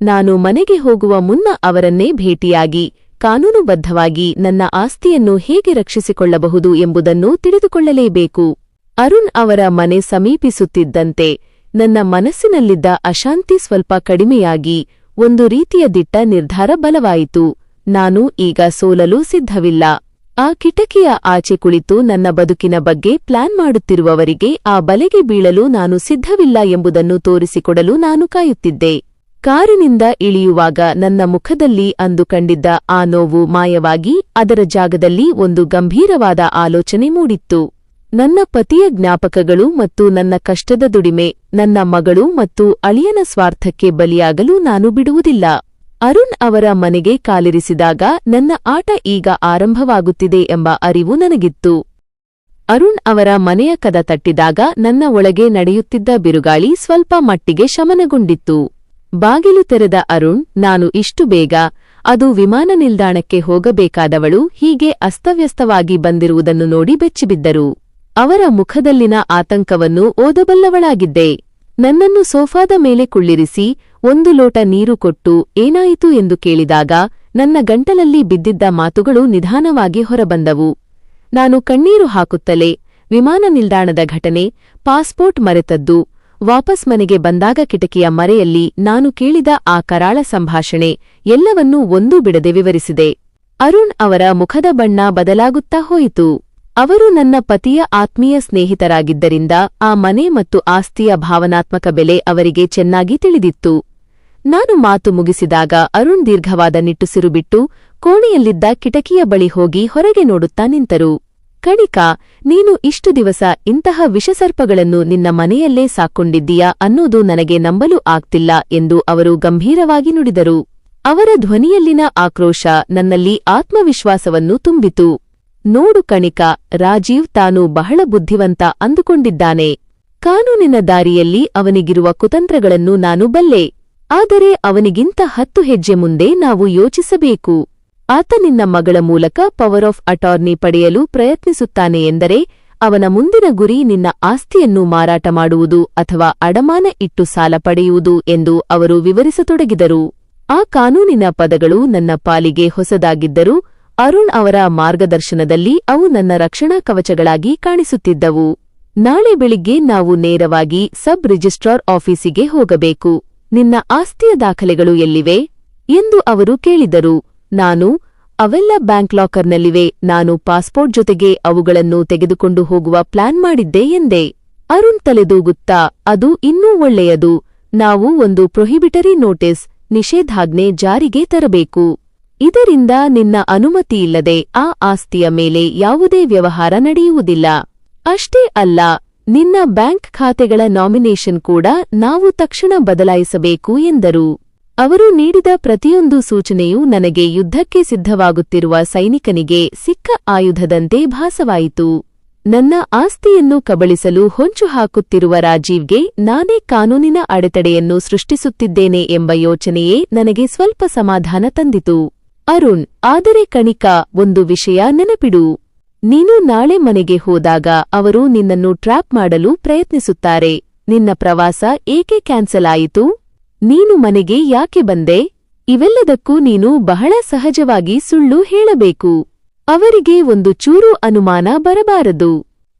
ನಾನು ಮನೆಗೆ ಹೋಗುವ ಮುನ್ನ ಅವರನ್ನೇ ಭೇಟಿಯಾಗಿ ಕಾನೂನುಬದ್ಧವಾಗಿ ನನ್ನ ಆಸ್ತಿಯನ್ನು ಹೇಗೆ ರಕ್ಷಿಸಿಕೊಳ್ಳಬಹುದು ಎಂಬುದನ್ನು ತಿಳಿದುಕೊಳ್ಳಲೇಬೇಕು. ಅರುಣ್ ಅವರ ಮನೆ ಸಮೀಪಿಸುತ್ತಿದ್ದಂತೆ ನನ್ನ ಮನಸ್ಸಿನಲ್ಲಿದ್ದ ಅಶಾಂತಿ ಸ್ವಲ್ಪ ಕಡಿಮೆಯಾಗಿ ಒಂದು ರೀತಿಯ ದಿಟ್ಟ ನಿರ್ಧಾರ ಬಲವಾಯಿತು. ನಾನು ಈಗ ಸೋಲಲು ಸಿದ್ಧವಿಲ್ಲ. ಆ ಕಿಟಕಿಯ ಆಚೆ ಕುಳಿತು ನನ್ನ ಬದುಕಿನ ಬಗ್ಗೆ ಪ್ಲಾನ್ ಮಾಡುತ್ತಿರುವವರಿಗೆ ಆ ಬಲೆಗೆ ಬೀಳಲು ನಾನು ಸಿದ್ಧವಿಲ್ಲ ಎಂಬುದನ್ನು ತೋರಿಸಿಕೊಡಲು ನಾನು ಕಾಯುತ್ತಿದ್ದೆ. ಕಾರಿನಿಂದ ಇಳಿಯುವಾಗ ನನ್ನ ಮುಖದಲ್ಲಿ ಅಂದು ಕಂಡಿದ್ದ ಆ ನೋವು ಮಾಯವಾಗಿ ಅದರ ಜಾಗದಲ್ಲಿ ಒಂದು ಗಂಭೀರವಾದ ಆಲೋಚನೆ ಮೂಡಿತ್ತು. ನನ್ನ ಪತಿಯ ಜ್ಞಾಪಕಗಳು ಮತ್ತು ನನ್ನ ಕಷ್ಟದ ದುಡಿಮೆ, ನನ್ನ ಮಗಳು ಮತ್ತು ಅಳಿಯನ ಸ್ವಾರ್ಥಕ್ಕೆ ಬಲಿಯಾಗಲು ನಾನು ಬಿಡುವುದಿಲ್ಲ. ಅರುಣ್ ಅವರ ಮನೆಗೆ ಕಾಲಿರಿಸಿದಾಗ ನನ್ನ ಆಟ ಈಗ ಆರಂಭವಾಗುತ್ತಿದೆ ಎಂಬ ಅರಿವು ನನಗಿತ್ತು. ಅರುಣ್ ಅವರ ಮನೆಯ ಕದ ತಟ್ಟಿದಾಗ ನನ್ನ ಒಳಗೆ ನಡೆಯುತ್ತಿದ್ದ ಬಿರುಗಾಳಿ ಸ್ವಲ್ಪ ಮಟ್ಟಿಗೆ ಶಮನಗೊಂಡಿತ್ತು. ಬಾಗಿಲು ತೆರೆದ ಅರುಣ್, ನಾನು ಇಷ್ಟು ಬೇಗ, ಅದು ವಿಮಾನ ನಿಲ್ದಾಣಕ್ಕೆ ಹೋಗಬೇಕಾದವಳು, ಹೀಗೆ ಅಸ್ತವ್ಯಸ್ತವಾಗಿ ಬಂದಿರುವುದನ್ನು ನೋಡಿ ಬೆಚ್ಚಿಬಿದ್ದರು. ಅವರ ಮುಖದಲ್ಲಿನ ಆತಂಕವನ್ನು ಓದಬಲ್ಲವಳಾಗಿದ್ದೆ. ನನ್ನನ್ನು ಸೋಫಾದ ಮೇಲೆ ಕುಳ್ಳಿರಿಸಿ 1 ಲೋಟ ನೀರು ಕೊಟ್ಟು ಏನಾಯಿತು ಎಂದು ಕೇಳಿದಾಗ ನನ್ನ ಗಂಟಲಲ್ಲಿ ಬಿದ್ದಿದ್ದ ಮಾತುಗಳು ನಿಧಾನವಾಗಿ ಹೊರಬಂದವು. ನಾನು ಕಣ್ಣೀರು ಹಾಕುತ್ತಲೇ, ವಿಮಾನ ನಿಲ್ದಾಣದ ಘಟನೆ, ಪಾಸ್ಪೋರ್ಟ್ ಮರೆತದ್ದು, ವಾಪಸ್ ಮನೆಗೆ ಬಂದಾಗ ಕಿಟಕಿಯ ಮರೆಯಲ್ಲಿ ನಾನು ಕೇಳಿದ ಆ ಕರಾಳ ಸಂಭಾಷಣೆ ಎಲ್ಲವನ್ನೂ ಒಂದೂ ಬಿಡದೆ ವಿವರಿಸಿದೆ. ಅರುಣ್ ಅವರ ಮುಖದ ಬಣ್ಣ ಬದಲಾಗುತ್ತಾ ಹೋಯಿತು. ಅವರು ನನ್ನ ಪತಿಯ ಆತ್ಮೀಯ ಸ್ನೇಹಿತರಾಗಿದ್ದರಿಂದ ಆ ಮನೆ ಮತ್ತು ಆಸ್ತಿಯ ಭಾವನಾತ್ಮಕ ಬೆಲೆ ಅವರಿಗೆ ಚೆನ್ನಾಗಿ ತಿಳಿದಿತ್ತು. ನಾನು ಮಾತು ಮುಗಿಸಿದಾಗ ಅರುಣ್ ದೀರ್ಘವಾದ ನಿಟ್ಟುಸಿರು ಬಿಟ್ಟು ಕೋಣೆಯಲ್ಲಿದ್ದ ಕಿಟಕಿಯ ಬಳಿ ಹೋಗಿ ಹೊರಗೆ ನೋಡುತ್ತಾ ನಿಂತರು. ಕಣಿಕಾ, ನೀನು ಇಷ್ಟು ದಿವಸ ಇಂತಹ ವಿಷಸರ್ಪಗಳನ್ನು ನಿನ್ನ ಮನೆಯಲ್ಲೇ ಸಾಕೊಂಡಿದ್ದೀಯಾ ಅನ್ನೋದು ನನಗೆ ನಂಬಲು ಆಗ್ತಿಲ್ಲ ಎಂದು ಅವರು ಗಂಭೀರವಾಗಿ ನುಡಿದರು. ಅವರ ಧ್ವನಿಯಲ್ಲಿನ ಆಕ್ರೋಶ ನನ್ನಲ್ಲಿ ಆತ್ಮವಿಶ್ವಾಸವನ್ನು ತುಂಬಿತು. ನೋಡು ಕಣಿಕಾ, ರಾಜೀವ್ ತಾನು ಬಹಳ ಬುದ್ಧಿವಂತ ಅಂದುಕೊಂಡಿದ್ದಾನೆ. ಕಾನೂನಿನ ದಾರಿಯಲ್ಲಿ ಅವನಿಗಿರುವ ಕುತಂತ್ರಗಳನ್ನು ನಾನು ಬಲ್ಲೆ. ಆದರೆ ಅವನಿಗಿಂತ 10 ಹೆಜ್ಜೆ ಮುಂದೆ ನಾವು ಯೋಚಿಸಬೇಕು. ಆತ ನಿನ್ನ ಮಗಳ ಮೂಲಕ ಪವರ್ ಆಫ್ ಅಟಾರ್ನಿ ಪಡೆಯಲು ಪ್ರಯತ್ನಿಸುತ್ತಾನೆ ಎಂದರೆ ಅವನ ಮುಂದಿನ ಗುರಿ ನಿನ್ನ ಆಸ್ತಿಯನ್ನು ಮಾರಾಟ ಮಾಡುವುದು ಅಥವಾ ಅಡಮಾನ ಇಟ್ಟು ಸಾಲ ಪಡೆಯುವುದು ಎಂದು ಅವರು ವಿವರಿಸತೊಡಗಿದರು. ಆ ಕಾನೂನಿನ ಪದಗಳು ನನ್ನ ಪಾಲಿಗೆ ಹೊಸದಾಗಿದ್ದರೂ ಅರುಣ್ ಅವರ ಮಾರ್ಗದರ್ಶನದಲ್ಲಿ ಅವು ನನ್ನ ರಕ್ಷಣಾ ಕವಚಗಳಾಗಿ ಕಾಣಿಸುತ್ತಿದ್ದವು. ನಾಳೆ ಬೆಳಿಗ್ಗೆ ನಾವು ನೇರವಾಗಿ ಸಬ್ ರಿಜಿಸ್ಟ್ರಾರ್ ಆಫೀಸಿಗೆ ಹೋಗಬೇಕು. ನಿನ್ನ ಆಸ್ತಿಯ ದಾಖಲೆಗಳು ಎಲ್ಲಿವೆ ಎಂದು ಅವರು ಕೇಳಿದರು. ನಾನು, ಅವೆಲ್ಲ ಬ್ಯಾಂಕ್ ಲಾಕರ್ನಲ್ಲಿವೆ. ನಾನು ಪಾಸ್ಪೋರ್ಟ್ ಜೊತೆಗೆ ಅವುಗಳನ್ನು ತೆಗೆದುಕೊಂಡು ಹೋಗುವ ಪ್ಲಾನ್ ಮಾಡಿದ್ದೆ ಎಂದೆ. ಅರುಣ್ ತಲೆದೂಗುತ್ತಾ, ಅದು ಇನ್ನೂ ಒಳ್ಳೆಯದು. ನಾವು ಒಂದು ಪ್ರೊಹಿಬಿಟರಿ ನೋಟಿಸ್, ನಿಷೇಧಾಜ್ಞೆ ಜಾರಿಗೆ ತರಬೇಕು. ಇದರಿಂದ ನಿನ್ನ ಅನುಮತಿಯಿಲ್ಲದೆ ಆ ಆಸ್ತಿಯ ಮೇಲೆ ಯಾವುದೇ ವ್ಯವಹಾರ ನಡೆಯುವುದಿಲ್ಲ. ಅಷ್ಟೇ ಅಲ್ಲ, ನಿನ್ನ ಬ್ಯಾಂಕ್ ಖಾತೆಗಳ ನಾಮಿನೇಷನ್ ಕೂಡ ನಾವು ತಕ್ಷಣ ಬದಲಾಯಿಸಬೇಕು ಎಂದರು. ಅವರು ನೀಡಿದ ಪ್ರತಿಯೊಂದು ಸೂಚನೆಯೂ ನನಗೆ ಯುದ್ಧಕ್ಕೆ ಸಿದ್ಧವಾಗುತ್ತಿರುವ ಸೈನಿಕನಿಗೆ ಸಿಕ್ಕ ಆಯುಧದಂತೆ ಭಾಸವಾಯಿತು. ನನ್ನ ಆಸ್ತಿಯನ್ನು ಕಬಳಿಸಲು ಹೊಂಚು ಹಾಕುತ್ತಿರುವ ರಾಜೀವ್ಗೆ ನಾನೇ ಕಾನೂನಿನ ಅಡೆತಡೆಯನ್ನು ಸೃಷ್ಟಿಸುತ್ತಿದ್ದೇನೆ ಎಂಬ ಯೋಚನೆಯೇ ನನಗೆ ಸ್ವಲ್ಪ ಸಮಾಧಾನ ತಂದಿತು. ಅರುಣ್, ಆದರೆ ಕಣಿಕಾ, ಒಂದು ವಿಷಯ ನೆನಪಿಡು. ನೀನು ನಾಳೆ ಮನೆಗೆ ಹೋದಾಗ ಅವರು ನಿನ್ನನ್ನು ಟ್ರ್ಯಾಪ್ ಮಾಡಲು ಪ್ರಯತ್ನಿಸುತ್ತಾರೆ. ನಿನ್ನ ಪ್ರವಾಸ ಏಕೆ ಕ್ಯಾನ್ಸಲ್ ಆಯಿತು? ನೀನು ಮನೆಗೆ ಯಾಕೆ ಬಂದೆ? ಇವೆಲ್ಲದಕ್ಕೂ ನೀನು ಬಹಳ ಸಹಜವಾಗಿ ಸುಳ್ಳು ಹೇಳಬೇಕು. ಅವರಿಗೆ ಒಂದು ಚೂರು ಅನುಮಾನ ಬರಬಾರದು.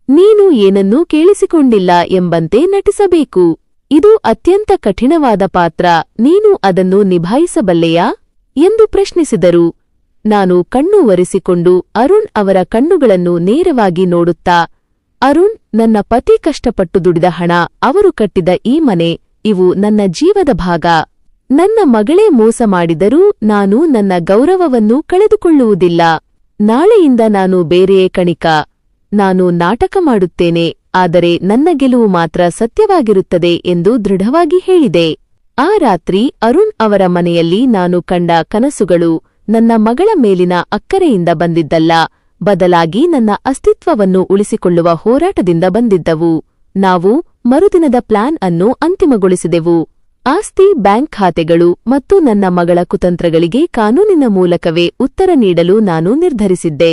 ನೀನು ಏನನ್ನೂ ಕೇಳಿಸಿಕೊಂಡಿಲ್ಲ ಎಂಬಂತೆ ನಟಿಸಬೇಕು. ಇದು ಅತ್ಯಂತ ಕಠಿಣವಾದ ಪಾತ್ರ. ನೀನು ಅದನ್ನು ನಿಭಾಯಿಸಬಲ್ಲೆಯಾ ಎಂದು ಪ್ರಶ್ನಿಸಿದರು. ನಾನು ಕಣ್ಣು ಒರೆಸಿಕೊಂಡು ಅರುಣ್ ಅವರ ಕಣ್ಣುಗಳನ್ನು ನೇರವಾಗಿ ನೋಡುತ್ತಾ, ಅರುಣ್, ನನ್ನ ಪತಿ ಕಷ್ಟಪಟ್ಟು ದುಡಿದ ಹಣ, ಅವರು ಕಟ್ಟಿದ ಈ ಮನೆ, ಇವು ನನ್ನ ಜೀವದ ಭಾಗ. ನನ್ನ ಮಗಳೇ ಮೋಸ ಮಾಡಿದರೂ ನಾನು ನನ್ನ ಗೌರವವನ್ನು ಕಳೆದುಕೊಳ್ಳುವುದಿಲ್ಲ. ನಾಳೆಯಿಂದ ನಾನು ಬೇರೆಯೇ ಕಣಿಕಾ. ನಾನು ನಾಟಕ ಮಾಡುತ್ತೇನೆ, ಆದರೆ ನನ್ನ ಗೆಲುವು ಮಾತ್ರ ಸತ್ಯವಾಗಿರುತ್ತದೆ ಎಂದು ದೃಢವಾಗಿ ಹೇಳಿದೆ. ಆ ರಾತ್ರಿ ಅರುಣ್ ಅವರ ಮನೆಯಲ್ಲಿ ನಾನು ಕಂಡ ಕನಸುಗಳು ನನ್ನ ಮಗಳ ಮೇಲಿನ ಅಕ್ಕರೆಯಿಂದ ಬಂದಿದ್ದಲ್ಲ, ಬದಲಾಗಿ ನನ್ನ ಅಸ್ತಿತ್ವವನ್ನು ಉಳಿಸಿಕೊಳ್ಳುವ ಹೋರಾಟದಿಂದ ಬಂದಿದ್ದವು. ನಾವು ಮರುದಿನದ ಪ್ಲಾನ್ ಅನ್ನು ಅಂತಿಮಗೊಳಿಸಿದೆವು. ಆಸ್ತಿ, ಬ್ಯಾಂಕ್ ಖಾತೆಗಳು ಮತ್ತು ನನ್ನ ಮಗಳ ಕುತಂತ್ರಗಳಿಗೆ ಕಾನೂನಿನ ಮೂಲಕವೇ ಉತ್ತರ ನೀಡಲು ನಾನು ನಿರ್ಧರಿಸಿದ್ದೆ.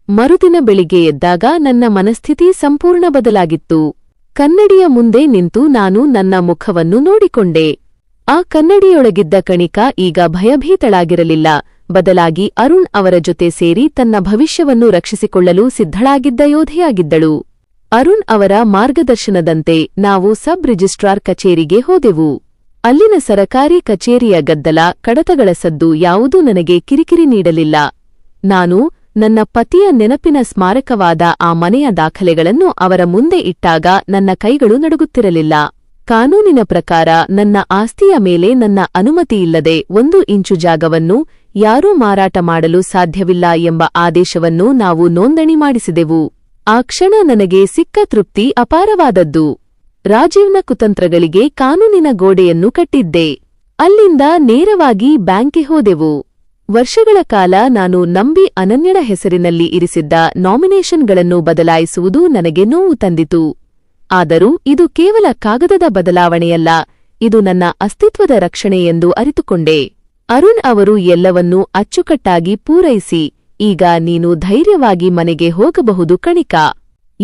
ಮರುದಿನ ಬೆಳಿಗ್ಗೆ ಎದ್ದಾಗ ನನ್ನ ಮನಸ್ಥಿತಿ ಸಂಪೂರ್ಣ ಬದಲಾಗಿತ್ತು. ಕನ್ನಡಿಯ ಮುಂದೆ ನಿಂತು ನಾನು ನನ್ನ ಮುಖವನ್ನು ನೋಡಿಕೊಂಡೆ. ಆ ಕನ್ನಡಿಯೊಳಗಿದ್ದ ಕಣಿಕಾ ಈಗ ಭಯಭೀತಳಾಗಿರಲಿಲ್ಲ. ಬದಲಾಗಿ ಅರುಣ್ ಅವರ ಜೊತೆ ಸೇರಿ ತನ್ನ ಭವಿಷ್ಯವನ್ನು ರಕ್ಷಿಸಿಕೊಳ್ಳಲು ಸಿದ್ಧಳಾಗಿದ್ದ ಯೋಧೆಯಾಗಿದ್ದಳು. ಅರುಣ್ ಅವರ ಮಾರ್ಗದರ್ಶನದಂತೆ ನಾವು ಸಬ್ ರಿಜಿಸ್ಟ್ರಾರ್ ಕಚೇರಿಗೆ ಹೋದೆವು. ಅಲ್ಲಿನ ಸರಕಾರಿ ಕಚೇರಿಯ ಗದ್ದಲ, ಕಡತಗಳ ಸದ್ದು ಯಾವುದೂ ನನಗೆ ಕಿರಿಕಿರಿ ನೀಡಲಿಲ್ಲ. ನಾನು ನನ್ನ ಪತಿಯ ನೆನಪಿನ ಸ್ಮಾರಕವಾದ ಆ ಮನೆಯ ದಾಖಲೆಗಳನ್ನು ಅವರ ಮುಂದೆ ಇಟ್ಟಾಗ ನನ್ನ ಕೈಗಳು ನಡುಗುತ್ತಿರಲಿಲ್ಲ. ಕಾನೂನಿನ ಪ್ರಕಾರ ನನ್ನ ಆಸ್ತಿಯ ಮೇಲೆ ನನ್ನ ಅನುಮತಿಯಿಲ್ಲದೆ 1 ಇಂಚು ಜಾಗವನ್ನು ಯಾರೂ ಮಾರಾಟ ಮಾಡಲು ಸಾಧ್ಯವಿಲ್ಲ ಎಂಬ ಆದೇಶವನ್ನು ನಾವು ನೋಂದಣಿ ಮಾಡಿಸಿದೆವು. ಆ ಕ್ಷಣ ನನಗೆ ಸಿಕ್ಕ ತೃಪ್ತಿ ಅಪಾರವಾದದ್ದು. ರಾಜೀವ್ನ ಕುತಂತ್ರಗಳಿಗೆ ಕಾನೂನಿನ ಗೋಡೆಯನ್ನು ಕಟ್ಟಿದ್ದೆ. ಅಲ್ಲಿಂದ ನೇರವಾಗಿ ಬ್ಯಾಂಕ್ಗೆ ಹೋದೆವು. ವರ್ಷಗಳ ಕಾಲ ನಾನು ನಂಬಿ ಅನನ್ಯಳ ಹೆಸರಿನಲ್ಲಿ ಇರಿಸಿದ್ದ ನಾಮಿನೇಷನ್ಗಳನ್ನು ಬದಲಾಯಿಸುವುದು ನನಗೆ ನೋವು ತಂದಿತು. ಆದರೂ ಇದು ಕೇವಲ ಕಾಗದದ ಬದಲಾವಣೆಯಲ್ಲ, ಇದು ನನ್ನ ಅಸ್ತಿತ್ವದ ರಕ್ಷಣೆ ಎಂದು ಅರಿತುಕೊಂಡೆ. ಅರುಣ್ ಅವರು ಎಲ್ಲವನ್ನೂ ಅಚ್ಚುಕಟ್ಟಾಗಿ ಪೂರೈಸಿ, ಈಗ ನೀನು ಧೈರ್ಯವಾಗಿ ಮನೆಗೆ ಹೋಗಬಹುದು ಕಣಿಕಾ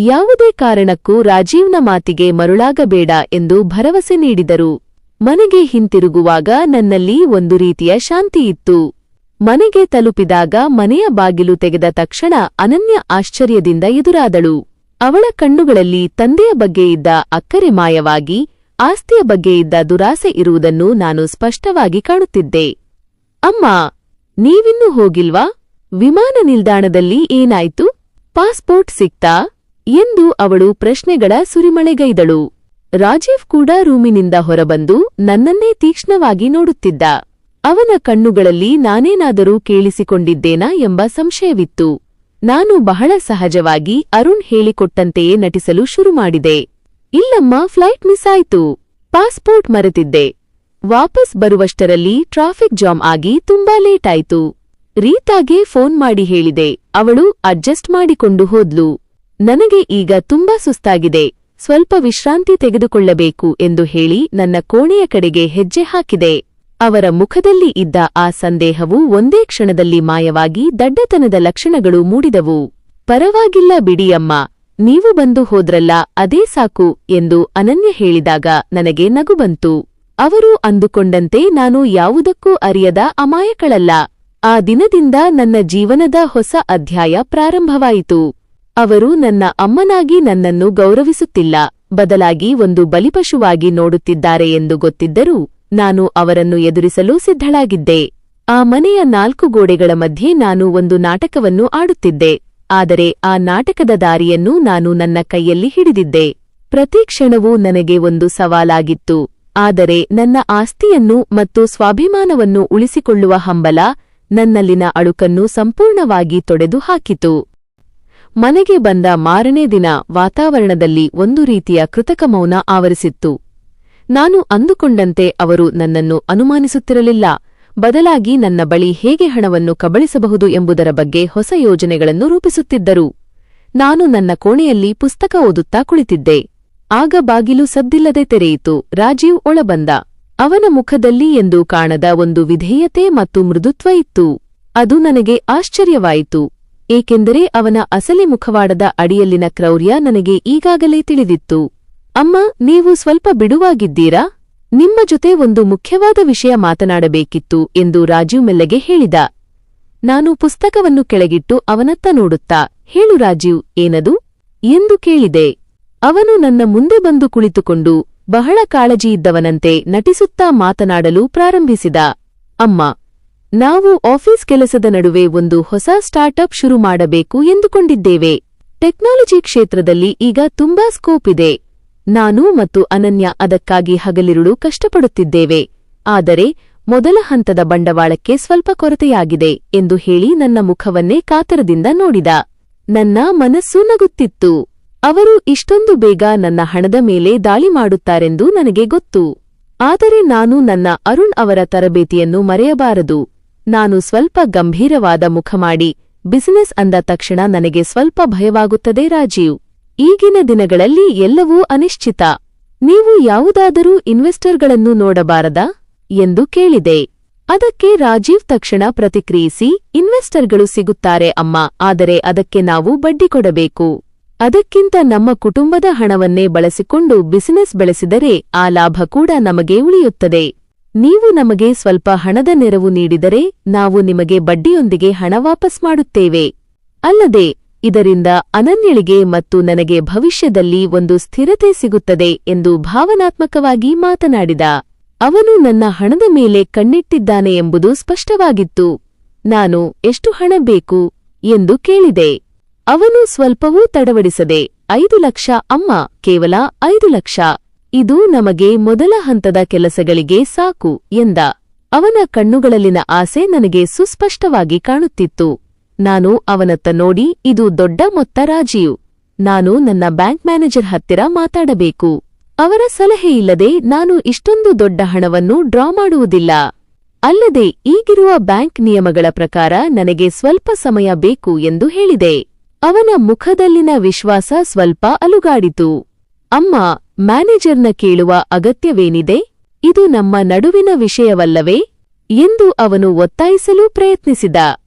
ಯಾವುದೇ ಕಾರಣಕ್ಕೂ ರಾಜೀವ್ನ ಮಾತಿಗೆ ಮರುಳಾಗಬೇಡ ಎಂದು ಭರವಸೆ ನೀಡಿದರು. ಮನೆಗೆ ಹಿಂತಿರುಗುವಾಗ ನನ್ನಲ್ಲಿ ಒಂದು ರೀತಿಯ ಶಾಂತಿಯಿತ್ತು. ಮನೆಗೆ ತಲುಪಿದಾಗ ಮನೆಯ ಬಾಗಿಲು ತೆಗೆದ ತಕ್ಷಣ ಅನನ್ಯ ಆಶ್ಚರ್ಯದಿಂದ ಎದುರಾದಳು. ಅವಳ ಕಣ್ಣುಗಳಲ್ಲಿ ತಂದೆಯ ಬಗ್ಗೆ ಇದ್ದ ಅಕ್ಕರೆ ಮಾಯವಾಗಿ ಆಸ್ತಿಯ ಬಗ್ಗೆ ಇದ್ದ ದುರಾಸೆ ಇರುವುದನ್ನು ನಾನು ಸ್ಪಷ್ಟವಾಗಿ ಕಾಣುತ್ತಿದ್ದೆ. ಅಮ್ಮ, ನೀವಿನ್ನೂ ಹೋಗಿಲ್ವಾ? ವಿಮಾನ ನಿಲ್ದಾಣದಲ್ಲಿ ಏನಾಯ್ತು? ಪಾಸ್ಪೋರ್ಟ್ ಸಿಕ್ತಾ? ಎಂದು ಅವಳು ಪ್ರಶ್ನೆಗಳ ಸುರಿಮಳೆಗೈದಳು. ರಾಜೀವ್ ಕೂಡ ರೂಮಿನಿಂದ ಹೊರಬಂದು ನನ್ನನ್ನೇ ತೀಕ್ಷ್ಣವಾಗಿ ನೋಡುತ್ತಿದ್ದ. ಅವನ ಕಣ್ಣುಗಳಲ್ಲಿ ನಾನೇನಾದರೂ ಕೇಳಿಸಿಕೊಂಡಿದ್ದೇನಾ ಎಂಬ ಸಂಶಯವಿತ್ತು. ನಾನು ಬಹಳ ಸಹಜವಾಗಿ ಅರುಣ್ ಹೇಳಿಕೊಟ್ಟಂತೆಯೇ ನಟಿಸಲು ಶುರುಮಾಡಿದೆ. ಇಲ್ಲಮ್ಮ, ಫ್ಲೈಟ್ ಮಿಸ್ ಆಯ್ತು. ಪಾಸ್ಪೋರ್ಟ್ ಮರೆತಿದ್ದೆ. ವಾಪಸ್ ಬರುವಷ್ಟರಲ್ಲಿ ಟ್ರಾಫಿಕ್ ಜಾಮ್ ಆಗಿ ತುಂಬಾ ಲೇಟ್ ಆಯ್ತು. ರೀತಾಗೆ ಫೋನ್ ಮಾಡಿ ಹೇಳಿದೆ. ಅವಳು ಅಡ್ಜಸ್ಟ್ ಮಾಡಿಕೊಂಡು ಹೋದ್ಲು. ನನಗೆ ಈಗ ತುಂಬಾ ಸುಸ್ತಾಗಿದೆ, ಸ್ವಲ್ಪ ವಿಶ್ರಾಂತಿ ತೆಗೆದುಕೊಳ್ಳಬೇಕು ಎಂದು ಹೇಳಿ ನನ್ನ ಕೋಣೆಯ ಕಡೆಗೆ ಹೆಜ್ಜೆ ಹಾಕಿದೆ. ಅವರ ಮುಖದಲ್ಲಿ ಇದ್ದ ಆ ಸಂದೇಹವು ಒಂದೇ ಕ್ಷಣದಲ್ಲಿ ಮಾಯವಾಗಿ ದಡ್ಡತನದ ಲಕ್ಷಣಗಳು ಮೂಡಿದವು. ಪರವಾಗಿಲ್ಲ ಬಿಡಿಯಮ್ಮ, ನೀವು ಬಂದು ಹೋದ್ರಲ್ಲ, ಅದೇ ಸಾಕು ಎಂದು ಅನನ್ಯ ಹೇಳಿದಾಗ ನನಗೆ ನಗು ಬಂತು. ಅವರು ಅಂದುಕೊಂಡಂತೆ ನಾನು ಯಾವುದಕ್ಕೂ ಅರಿಯದ ಅಮಾಯಕಳಲ್ಲ. ಆ ದಿನದಿಂದ ನನ್ನ ಜೀವನದ ಹೊಸ ಅಧ್ಯಾಯ ಪ್ರಾರಂಭವಾಯಿತು. ಅವರು ನನ್ನ ಅಮ್ಮನಾಗಿ ನನ್ನನ್ನು ಗೌರವಿಸುತ್ತಿಲ್ಲ, ಬದಲಾಗಿ ಒಂದು ಬಲಿಪಶುವಾಗಿ ನೋಡುತ್ತಿದ್ದಾರೆ ಎಂದು ಗೊತ್ತಿದ್ದರೂ ನಾನು ಅವರನ್ನು ಎದುರಿಸಲು ಸಿದ್ಧಳಾಗಿದ್ದೆ. ಆ ಮನೆಯ 4 ಗೋಡೆಗಳ ಮಧ್ಯೆ ನಾನು ಒಂದು ನಾಟಕವನ್ನು ಆಡುತ್ತಿದ್ದೆ. ಆದರೆ ಆ ನಾಟಕದ ದಾರಿಯನ್ನು ನಾನು ನನ್ನ ಕೈಯಲ್ಲಿ ಹಿಡಿದಿದ್ದೆ. ಪ್ರತಿ ಕ್ಷಣವೂ ನನಗೆ ಒಂದು ಸವಾಲಾಗಿತ್ತು. ಆದರೆ ನನ್ನ ಆಸ್ತಿಯನ್ನು ಮತ್ತು ಸ್ವಾಭಿಮಾನವನ್ನು ಉಳಿಸಿಕೊಳ್ಳುವ ಹಂಬಲ ನನ್ನಲ್ಲಿನ ಅಳುಕನ್ನು ಸಂಪೂರ್ಣವಾಗಿ ತೊಡೆದು ಹಾಕಿತು. ಮನೆಗೆ ಬಂದ ಮಾರನೇ ದಿನ ವಾತಾವರಣದಲ್ಲಿ ಒಂದು ರೀತಿಯ ಕೃತಕ ಮೌನ ಆವರಿಸಿತ್ತು. ನಾನು ಅಂದುಕೊಂಡಂತೆ ಅವರು ನನ್ನನ್ನು ಅನುಮಾನಿಸುತ್ತಿರಲಿಲ್ಲ, ಬದಲಾಗಿ ನನ್ನ ಬಳಿ ಹೇಗೆ ಹಣವನ್ನು ಕಬಳಿಸಬಹುದು ಎಂಬುದರ ಬಗ್ಗೆ ಹೊಸ ಯೋಜನೆಗಳನ್ನು ರೂಪಿಸುತ್ತಿದ್ದರು. ನಾನು ನನ್ನ ಕೋಣೆಯಲ್ಲಿ ಪುಸ್ತಕ ಓದುತ್ತಾ ಕುಳಿತಿದ್ದೆ. ಆಗ ಬಾಗಿಲು ಸದ್ದಿಲ್ಲದೆ ತೆರೆಯಿತು. ರಾಜೀವ್ ಒಳಬಂದ. ಅವನ ಮುಖದಲ್ಲಿ ಎಂದೂ ಕಾಣದ ಒಂದು ವಿಧೇಯತೆ ಮತ್ತು ಮೃದುತ್ವ ಇತ್ತು. ಅದು ನನಗೆ ಆಶ್ಚರ್ಯವಾಯಿತು, ಏಕೆಂದರೆ ಅವನ ಅಸಲಿ ಮುಖವಾಡದ ಅಡಿಯಲ್ಲಿನ ಕ್ರೌರ್ಯ ನನಗೆ ಈಗಾಗಲೇ ತಿಳಿದಿತ್ತು. ಅಮ್ಮ, ನೀವು ಸ್ವಲ್ಪ ಬಿಡುವಾಗಿದ್ದೀರಾ? ನಿಮ್ಮ ಜೊತೆ ಒಂದು ಮುಖ್ಯವಾದ ವಿಷಯ ಮಾತನಾಡಬೇಕಿತ್ತು ಎಂದು ರಾಜೀವ್ ಮೆಲ್ಲಗೆ ಹೇಳಿದ. ನಾನು ಪುಸ್ತಕವನ್ನು ಕೆಳಗಿಟ್ಟು ಅವನತ್ತ ನೋಡುತ್ತಾ, ಹೇಳು ರಾಜೀವ್, ಏನದು ಎಂದು ಕೇಳಿದೆ. ಅವನು ನನ್ನ ಮುಂದೆ ಬಂದು ಕುಳಿತುಕೊಂಡು ಬಹಳ ಕಾಳಜಿಯಿದ್ದವನಂತೆ ನಟಿಸುತ್ತಾ ಮಾತನಾಡಲು ಪ್ರಾರಂಭಿಸಿದ. ಅಮ್ಮ, ನಾವು ಆಫೀಸ್ ಕೆಲಸದ ನಡುವೆ ಒಂದು ಹೊಸ ಸ್ಟಾರ್ಟ್ಅಪ್ ಶುರು ಮಾಡಬೇಕು ಎಂದುಕೊಂಡಿದ್ದೇವೆ. ಟೆಕ್ನಾಲಜಿ ಕ್ಷೇತ್ರದಲ್ಲಿ ಈಗ ತುಂಬಾ ಸ್ಕೋಪ್ ಇದೆ. ನಾನು ಮತ್ತು ಅನನ್ಯ ಅದಕ್ಕಾಗಿ ಹಗಲಿರುಳು ಕಷ್ಟಪಡುತ್ತಿದ್ದೇವೆ. ಆದರೆ ಮೊದಲ ಹಂತದ ಬಂಡವಾಳಕ್ಕೆ ಸ್ವಲ್ಪ ಕೊರತೆಯಾಗಿದೆ ಎಂದು ಹೇಳಿ ನನ್ನ ಮುಖವನ್ನೇ ಕಾತರದಿಂದ ನೋಡಿದ. ನನ್ನ ಮನಸ್ಸು ನಗುತ್ತಿತ್ತು. ಅವರು ಇಷ್ಟೊಂದು ಬೇಗ ನನ್ನ ಹಣದ ಮೇಲೆ ದಾಳಿ ಮಾಡುತ್ತಾರೆಂದು ನನಗೆ ಗೊತ್ತು. ಆದರೆ ನಾನು ನನ್ನ ಅರುಣ್ ಅವರ ತರಬೇತಿಯನ್ನು ಮರೆಯಬಾರದು. ನಾನು ಸ್ವಲ್ಪ ಗಂಭೀರವಾದ ಮುಖ ಮಾಡಿ, ಬಿಸಿನೆಸ್ ಅಂದ ತಕ್ಷಣ ನನಗೆ ಸ್ವಲ್ಪ ಭಯವಾಗುತ್ತದೆ ರಾಜೀವ್. ಈಗಿನ ದಿನಗಳಲ್ಲಿ ಎಲ್ಲವೂ ಅನಿಶ್ಚಿತ. ನೀವು ಯಾವುದಾದರೂ ಇನ್ವೆಸ್ಟರ್ಗಳನ್ನು ನೋಡಬಾರದಾ ಎಂದು ಕೇಳಿದೆ. ಅದಕ್ಕೆ ರಾಜೀವ್ ತಕ್ಷಣ ಪ್ರತಿಕ್ರಿಯಿಸಿ, ಇನ್ವೆಸ್ಟರ್ಗಳು ಸಿಗುತ್ತಾರೆ ಅಮ್ಮ, ಆದರೆ ಅದಕ್ಕೆ ನಾವು ಬಡ್ಡಿ ಕೊಡಬೇಕು. ಅದಕ್ಕಿಂತ ನಮ್ಮ ಕುಟುಂಬದ ಹಣವನ್ನೇ ಬಳಸಿಕೊಂಡು ಬಿಸಿನೆಸ್ ಬೆಳೆಸಿದರೆ ಆ ಲಾಭ ಕೂಡ ನಮಗೆ ಉಳಿಯುತ್ತದೆ. ನೀವು ನಮಗೆ ಸ್ವಲ್ಪ ಹಣದ ನೆರವು ನೀಡಿದರೆ ನಾವು ನಿಮಗೆ ಬಡ್ಡಿಯೊಂದಿಗೆ ಹಣ ವಾಪಸ್ ಮಾಡುತ್ತೇವೆ. ಅಲ್ಲದೆ ಇದರಿಂದ ಅನನ್ಯಳಿಗೆ ಮತ್ತು ನನಗೆ ಭವಿಷ್ಯದಲ್ಲಿ ಒಂದು ಸ್ಥಿರತೆ ಸಿಗುತ್ತದೆ ಎಂದು ಭಾವನಾತ್ಮಕವಾಗಿ ಮಾತನಾಡಿದ. ಅವನು ನನ್ನ ಹಣದ ಮೇಲೆ ಕಣ್ಣಿಟ್ಟಿದ್ದಾನೆ ಎಂಬುದು ಸ್ಪಷ್ಟವಾಗಿತ್ತು. ನಾನು ಎಷ್ಟು ಹಣ ಬೇಕು ಎಂದು ಕೇಳಿದೆ. ಅವನು ಸ್ವಲ್ಪವೂ ತಡವಡಿಸದೆ, 5 ಲಕ್ಷ ಅಮ್ಮ, ಕೇವಲ 5 ಲಕ್ಷ. ಇದು ನಮಗೆ ಮೊದಲ ಹಂತದ ಕೆಲಸಗಳಿಗೆ ಸಾಕು ಎಂದ. ಅವನ ಕಣ್ಣುಗಳಲ್ಲಿನ ಆಸೆ ನನಗೆ ಸುಸ್ಪಷ್ಟವಾಗಿ ಕಾಣುತ್ತಿತ್ತು. ನಾನು ಅವನತ್ತ ನೋಡಿ, ಇದು ದೊಡ್ಡ ಮೊತ್ತ ರಾಜೀವ್. ನಾನು ನನ್ನ ಬ್ಯಾಂಕ್ ಮ್ಯಾನೇಜರ್ ಹತ್ತಿರ ಮಾತಾಡಬೇಕು. ಅವರ ಸಲಹೆಯಿಲ್ಲದೆ ನಾನು ಇಷ್ಟೊಂದು ದೊಡ್ಡ ಹಣವನ್ನು ಡ್ರಾ ಮಾಡುವುದಿಲ್ಲ. ಅಲ್ಲದೆ ಈಗಿರುವ ಬ್ಯಾಂಕ್ ನಿಯಮಗಳ ಪ್ರಕಾರ ನನಗೆ ಸ್ವಲ್ಪ ಸಮಯ ಬೇಕು ಎಂದು ಹೇಳಿದೆ. ಅವನ ಮುಖದಲ್ಲಿನ ವಿಶ್ವಾಸ ಸ್ವಲ್ಪ ಅಲುಗಾಡಿತು. ಅಮ್ಮ, ಮ್ಯಾನೇಜರ್ನ ಕೇಳುವ ಅಗತ್ಯವೇನಿದೆ? ಇದು ನಮ್ಮ ನಡುವಿನ ವಿಷಯವಲ್ಲವೇ ಎಂದು ಅವನು ಒತ್ತಾಯಿಸಲು ಪ್ರಯತ್ನಿಸಿದ.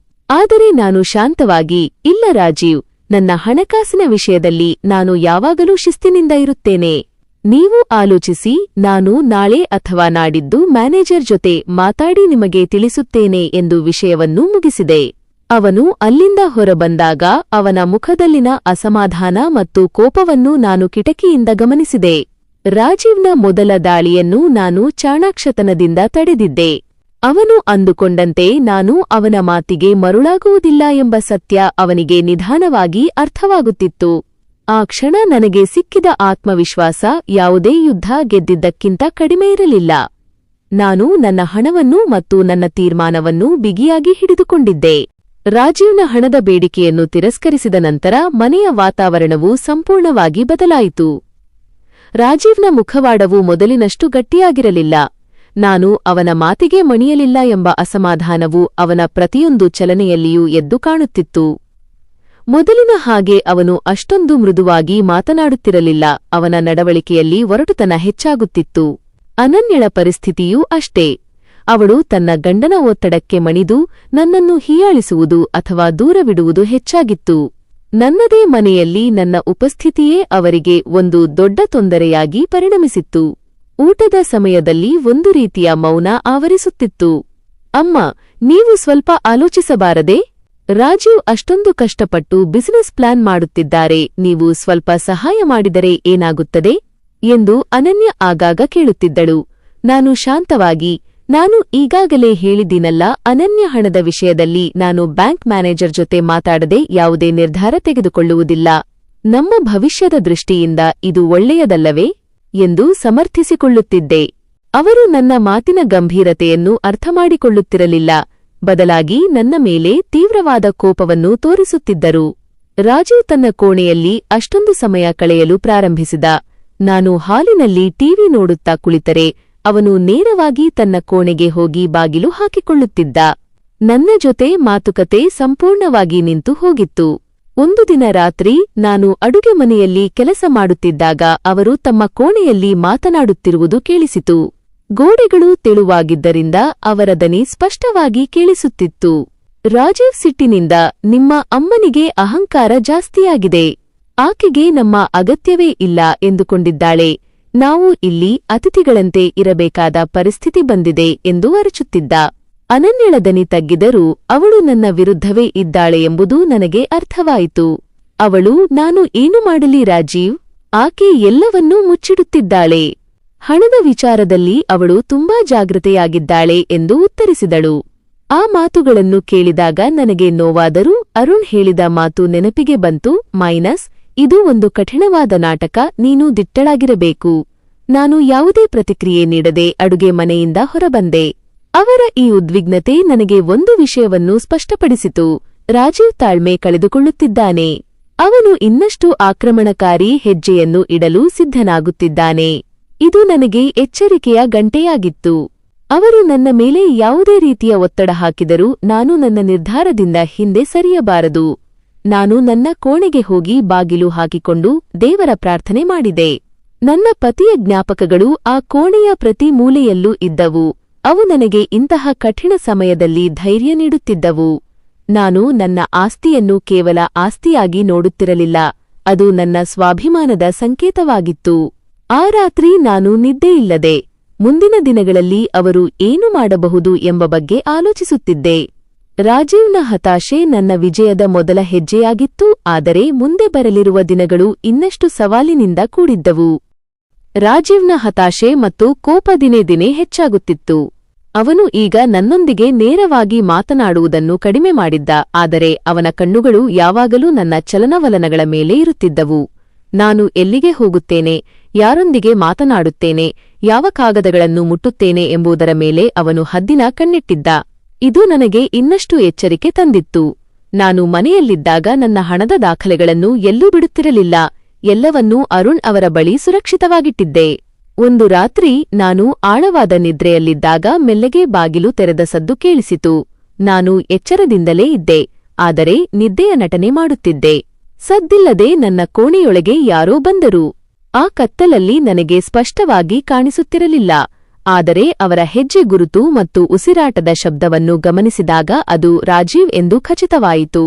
ಆದರೆ ನಾನು ಶಾಂತವಾಗಿ, ಇಲ್ಲ ರಾಜೀವ್, ನನ್ನ ಹಣಕಾಸಿನ ವಿಷಯದಲ್ಲಿ ನಾನು ಯಾವಾಗಲೂ ಶಿಸ್ತಿನಿಂದ ಇರುತ್ತೇನೆ. ನೀವು ಆಲೋಚಿಸಿ, ನಾನು ನಾಳೆ ಅಥವಾ ನಾಡಿದ್ದು ಮ್ಯಾನೇಜರ್ ಜೊತೆ ಮಾತಾಡಿ ನಿಮಗೆ ತಿಳಿಸುತ್ತೇನೆ ಎಂದು ವಿಷಯವನ್ನು ಮುಗಿಸಿದೆ. ಅವನು ಅಲ್ಲಿಂದ ಹೊರಬಂದಾಗ ಅವನ ಮುಖದಲ್ಲಿನ ಅಸಮಾಧಾನ ಮತ್ತು ಕೋಪವನ್ನು ನಾನು ಕಿಟಕಿಯಿಂದ ಗಮನಿಸಿದೆ. ರಾಜೀವ್ನ ಮೊದಲ ದಾಳಿಯನ್ನು ನಾನು ಚಾಣಾಕ್ಷತನದಿಂದ ತಡೆದಿದ್ದೆ. ಅವನು ಅಂದುಕೊಂಡಂತೆ ನಾನು ಅವನ ಮಾತಿಗೆ ಮರುಳಾಗುವುದಿಲ್ಲ ಎಂಬ ಸತ್ಯ ಅವನಿಗೆ ನಿಧಾನವಾಗಿ ಅರ್ಥವಾಗುತ್ತಿತ್ತು. ಆ ಕ್ಷಣ ನನಗೆ ಸಿಕ್ಕಿದ ಆತ್ಮವಿಶ್ವಾಸ ಯಾವುದೇ ಯುದ್ಧ ಗೆದ್ದಿದ್ದಕ್ಕಿಂತ ಕಡಿಮೆ ಇರಲಿಲ್ಲ. ನಾನು ನನ್ನ ಹಣವನ್ನು ಮತ್ತು ನನ್ನ ತೀರ್ಮಾನವನ್ನು ಬಿಗಿಯಾಗಿ ಹಿಡಿದುಕೊಂಡಿದ್ದೆ. ರಾಜೀವ್ನ ಹಣದ ಬೇಡಿಕೆಯನ್ನು ತಿರಸ್ಕರಿಸಿದ ನಂತರ ಮನೆಯ ವಾತಾವರಣವು ಸಂಪೂರ್ಣವಾಗಿ ಬದಲಾಯಿತು. ರಾಜೀವ್ನ ಮುಖವಾಡವು ಮೊದಲಿನಷ್ಟು ಗಟ್ಟಿಯಾಗಿರಲಿಲ್ಲ. ನಾನು ಅವನ ಮಾತಿಗೆ ಮಣಿಯಲಿಲ್ಲ ಎಂಬ ಅಸಮಾಧಾನವು ಅವನ ಪ್ರತಿಯೊಂದು ಚಲನೆಯಲ್ಲಿಯೂ ಎದ್ದು ಕಾಣುತ್ತಿತ್ತು. ಮೊದಲಿನ ಹಾಗೆ ಅವನು ಅಷ್ಟೊಂದು ಮೃದುವಾಗಿ ಮಾತನಾಡುತ್ತಿರಲಿಲ್ಲ. ಅವನ ನಡವಳಿಕೆಯಲ್ಲಿ ಒರಟುತನ ಹೆಚ್ಚಾಗುತ್ತಿತ್ತು. ಅನನ್ಯಳ ಪರಿಸ್ಥಿತಿಯೂ ಅಷ್ಟೇ. ಅವಳು ತನ್ನ ಗಂಡನ ಒತ್ತಡಕ್ಕೆ ಮಣಿದು ನನ್ನನ್ನು ಹೀಯಾಳಿಸುವುದು ಅಥವಾ ದೂರವಿಡುವುದು ಹೆಚ್ಚಾಗಿತ್ತು. ನನ್ನದೇ ಮನೆಯಲ್ಲಿ ನನ್ನ ಉಪಸ್ಥಿತಿಯೇ ಅವರಿಗೆ ಒಂದು ದೊಡ್ಡ ತೊಂದರೆಯಾಗಿ ಪರಿಣಮಿಸಿತ್ತು. ಊಟದ ಸಮಯದಲ್ಲಿ ಒಂದು ರೀತಿಯ ಮೌನ ಆವರಿಸುತ್ತಿತ್ತು. ಅಮ್ಮ, ನೀವು ಸ್ವಲ್ಪ ಆಲೋಚಿಸಬಾರದೆ? ರಾಜೀವ್ ಅಷ್ಟೊಂದು ಕಷ್ಟಪಟ್ಟು ಬಿಸಿನೆಸ್ ಪ್ಲಾನ್ ಮಾಡುತ್ತಿದ್ದಾರೆ, ನೀವು ಸ್ವಲ್ಪ ಸಹಾಯ ಮಾಡಿದರೆ ಏನಾಗುತ್ತದೆ ಎಂದು ಅನನ್ಯ ಆಗಾಗ ಕೇಳುತ್ತಿದ್ದಳು. ನಾನು ಶಾಂತವಾಗಿ, ನಾನು ಈಗಾಗಲೇ ಹೇಳಿದ್ದೀನಲ್ಲ, ಅನನ್ಯ ಹಣದ ವಿಷಯದಲ್ಲಿ ನಾನು ಬ್ಯಾಂಕ್ ಮ್ಯಾನೇಜರ್ ಜೊತೆ ಮಾತಾಡದೆ ಯಾವುದೇ ನಿರ್ಧಾರ ತೆಗೆದುಕೊಳ್ಳುವುದಿಲ್ಲ. ನಮ್ಮ ಭವಿಷ್ಯದ ದೃಷ್ಟಿಯಿಂದ ಇದು ಒಳ್ಳೆಯದಲ್ಲವೇ ಎಂದು ಸಮರ್ಥಿಸಿಕೊಳ್ಳುತ್ತಿದ್ದೆ. ಅವರು ನನ್ನ ಮಾತಿನ ಗಂಭೀರತೆಯನ್ನು ಅರ್ಥಮಾಡಿಕೊಳ್ಳುತ್ತಿರಲಿಲ್ಲ. ಬದಲಾಗಿ ನನ್ನ ಮೇಲೆ ತೀವ್ರವಾದ ಕೋಪವನ್ನು ತೋರಿಸುತ್ತಿದ್ದರು. ರಾಜೀವ್ ತನ್ನ ಕೋಣೆಯಲ್ಲಿ ಅಷ್ಟೊಂದು ಸಮಯ ಕಳೆಯಲು ಪ್ರಾರಂಭಿಸಿದ. ನಾನು ಹಾಲಿನಲ್ಲಿ ಟಿವಿ ನೋಡುತ್ತಾ ಕುಳಿತರೆ ಅವನು ನೇರವಾಗಿ ತನ್ನ ಕೋಣೆಗೆ ಹೋಗಿ ಬಾಗಿಲು ಹಾಕಿಕೊಳ್ಳುತ್ತಿದ್ದ. ನನ್ನ ಜೊತೆ ಮಾತುಕತೆ ಸಂಪೂರ್ಣವಾಗಿ ನಿಂತು ಹೋಗಿತ್ತು. ಒಂದು ದಿನ ರಾತ್ರಿ ನಾನು ಅಡುಗೆ ಮನೆಯಲ್ಲಿ ಕೆಲಸ ಮಾಡುತ್ತಿದ್ದಾಗ ಅವರು ತಮ್ಮ ಕೋಣೆಯಲ್ಲಿ ಮಾತನಾಡುತ್ತಿರುವುದು ಕೇಳಿಸಿತು. ಗೋಡೆಗಳು ತೆಳುವಾಗಿದ್ದರಿಂದ ಅವರ ದನಿ ಸ್ಪಷ್ಟವಾಗಿ ಕೇಳಿಸುತ್ತಿತ್ತು. ರಾಜೀವ್ ಸಿಟ್ಟಿನಿಂದ, ನಿಮ್ಮ ಅಮ್ಮನಿಗೆ ಅಹಂಕಾರ ಜಾಸ್ತಿಯಾಗಿದೆ. ಆಕೆಗೆ ನಮ್ಮ ಅಗತ್ಯವೇ ಇಲ್ಲ ಎಂದುಕೊಂಡಿದ್ದಾಳೆ. ನಾವು ಇಲ್ಲಿ ಅತಿಥಿಗಳಂತೆ ಇರಬೇಕಾದ ಪರಿಸ್ಥಿತಿ ಬಂದಿದೆ ಎಂದು ಅರಚುತ್ತಿದ್ದ. ಅನನ್ಯಳ ದನಿ ತಗ್ಗಿದರೂ ಅವಳು ನನ್ನ ವಿರುದ್ಧವೇ ಇದ್ದಾಳೆ ಎಂಬುದು ನನಗೆ ಅರ್ಥವಾಯಿತು. ಅವಳು, ನಾನು ಏನು ಮಾಡಲಿ ರಾಜೀವ್? ಆಕೆ ಎಲ್ಲವನ್ನೂ ಮುಚ್ಚಿಡುತ್ತಿದ್ದಾಳೆ. ಹಣದ ವಿಚಾರದಲ್ಲಿ ಅವಳು ತುಂಬಾ ಜಾಗೃತೆಯಾಗಿದ್ದಾಳೆ ಎಂದು ಉತ್ತರಿಸಿದಳು. ಆ ಮಾತುಗಳನ್ನು ಕೇಳಿದಾಗ ನನಗೆ ನೋವಾದರೂ ಅರುಣ್ ಹೇಳಿದ ಮಾತು ನೆನಪಿಗೆ ಬಂತು. ಇದು ಒಂದು ಕಠಿಣವಾದ ನಾಟಕ, ನೀನು ದಿಟ್ಟಳಾಗಿರಬೇಕು. ನಾನು ಯಾವುದೇ ಪ್ರತಿಕ್ರಿಯೆ ನೀಡದೆ ಅಡುಗೆ ಮನೆಯಿಂದ ಹೊರಬಂದೆ. ಅವರ ಈ ಉದ್ವಿಗ್ನತೆ ನನಗೆ ಒಂದು ವಿಷಯವನ್ನು ಸ್ಪಷ್ಟಪಡಿಸಿತು. ರಾಜೀವ್ ತಾಳ್ಮೆ ಕಳೆದುಕೊಳ್ಳುತ್ತಿದ್ದಾನೆ. ಅವನು ಇನ್ನಷ್ಟು ಆಕ್ರಮಣಕಾರಿ ಹೆಜ್ಜೆಯನ್ನು ಇಡಲು ಸಿದ್ಧನಾಗುತ್ತಿದ್ದಾನೆ. ಇದು ನನಗೆ ಎಚ್ಚರಿಕೆಯ ಗಂಟೆಯಾಗಿತ್ತು. ಅವರು ನನ್ನ ಮೇಲೆ ಯಾವುದೇ ರೀತಿಯ ಒತ್ತಡ ಹಾಕಿದರೂ ನಾನು ನನ್ನ ನಿರ್ಧಾರದಿಂದ ಹಿಂದೆ ಸರಿಯಬಾರದು. ನಾನು ನನ್ನ ಕೋಣೆಗೆ ಹೋಗಿ ಬಾಗಿಲು ಹಾಕಿಕೊಂಡು ದೇವರ ಪ್ರಾರ್ಥನೆ ಮಾಡಿದೆ. ನನ್ನ ಪತಿಯ ಜ್ಞಾಪಕಗಳು ಆ ಕೋಣೆಯ ಪ್ರತಿ ಮೂಲೆಯಲ್ಲೂ ಇದ್ದವು. ಅವು ನನಗೆ ಇಂತಹ ಕಠಿಣ ಸಮಯದಲ್ಲಿ ಧೈರ್ಯ ನೀಡುತ್ತಿದ್ದವು. ನಾನು ನನ್ನ ಆಸ್ತಿಯನ್ನು ಕೇವಲ ಆಸ್ತಿಯಾಗಿ ನೋಡುತ್ತಿರಲಿಲ್ಲ, ಅದು ನನ್ನ ಸ್ವಾಭಿಮಾನದ ಸಂಕೇತವಾಗಿತ್ತು. ಆ ರಾತ್ರಿ ನಾನು ನಿದ್ದೆಯಿಲ್ಲದೆ ಮುಂದಿನ ದಿನಗಳಲ್ಲಿ ಅವರು ಏನು ಮಾಡಬಹುದು ಎಂಬ ಬಗ್ಗೆ ಆಲೋಚಿಸುತ್ತಿದ್ದೆ. ರಾಜೀವ್ನ ಹತಾಶೆ ನನ್ನ ವಿಜಯದ ಮೊದಲ ಹೆಜ್ಜೆಯಾಗಿತ್ತು, ಆದರೆ ಮುಂದೆ ಬರಲಿರುವ ದಿನಗಳು ಇನ್ನಷ್ಟು ಸವಾಲಿನಿಂದ ಕೂಡಿದ್ದವು. ರಾಜೀವ್ನ ಹತಾಶೆ ಮತ್ತು ಕೋಪ ದಿನೇ ದಿನೇ ಹೆಚ್ಚಾಗುತ್ತಿತ್ತು. ಅವನು ಈಗ ನನ್ನೊಂದಿಗೆ ನೇರವಾಗಿ ಮಾತನಾಡುವುದನ್ನು ಕಡಿಮೆ ಮಾಡಿದ್ದ, ಆದರೆ ಅವನ ಕಣ್ಣುಗಳು ಯಾವಾಗಲೂ ನನ್ನ ಚಲನವಲನಗಳ ಮೇಲೆ ಇರುತ್ತಿದ್ದವು. ನಾನು ಎಲ್ಲಿಗೆ ಹೋಗುತ್ತೇನೆ, ಯಾರೊಂದಿಗೆ ಮಾತನಾಡುತ್ತೇನೆ, ಯಾವ ಕಾಗದಗಳನ್ನು ಮುಟ್ಟುತ್ತೇನೆ ಎಂಬುದರ ಮೇಲೆ ಅವನು ಹದ್ದಿನ ಕಣ್ಣಿಟ್ಟಿದ್ದ. ಇದು ನನಗೆ ಇನ್ನಷ್ಟು ಎಚ್ಚರಿಕೆ ತಂದಿತ್ತು. ನಾನು ಮನೆಯಲ್ಲಿದ್ದಾಗ ನನ್ನ ಹಣದ ದಾಖಲೆಗಳನ್ನು ಎಲ್ಲೂ ಬಿಡುತ್ತಿರಲಿಲ್ಲ. ಎಲ್ಲವನ್ನೂ ಅರುಣ್ ಅವರ ಬಳಿ ಸುರಕ್ಷಿತವಾಗಿಟ್ಟಿದ್ದೆ. ಒಂದು ರಾತ್ರಿ ನಾನು ಆಳವಾದ ನಿದ್ರೆಯಲ್ಲಿದ್ದಾಗ ಮೆಲ್ಲಗೆ ಬಾಗಿಲು ತೆರೆದ ಸದ್ದು ಕೇಳಿಸಿತು. ನಾನು ಎಚ್ಚರದಿಂದಲೇ ಇದ್ದೆ, ಆದರೆ ನಿದ್ದೆಯ ನಟನೆ ಮಾಡುತ್ತಿದ್ದೆ. ಸದ್ದಿಲ್ಲದೆ ನನ್ನ ಕೋಣೆಯೊಳಗೆ ಯಾರೋ ಬಂದರು. ಆ ಕತ್ತಲಲ್ಲಿ ನನಗೆ ಸ್ಪಷ್ಟವಾಗಿ ಕಾಣಿಸುತ್ತಿರಲಿಲ್ಲ, ಆದರೆ ಅವರ ಹೆಜ್ಜೆ ಗುರುತು ಮತ್ತು ಉಸಿರಾಟದ ಶಬ್ದವನ್ನು ಗಮನಿಸಿದಾಗ ಅದು ರಾಜೀವ್ ಎಂದು ಖಚಿತವಾಯಿತು.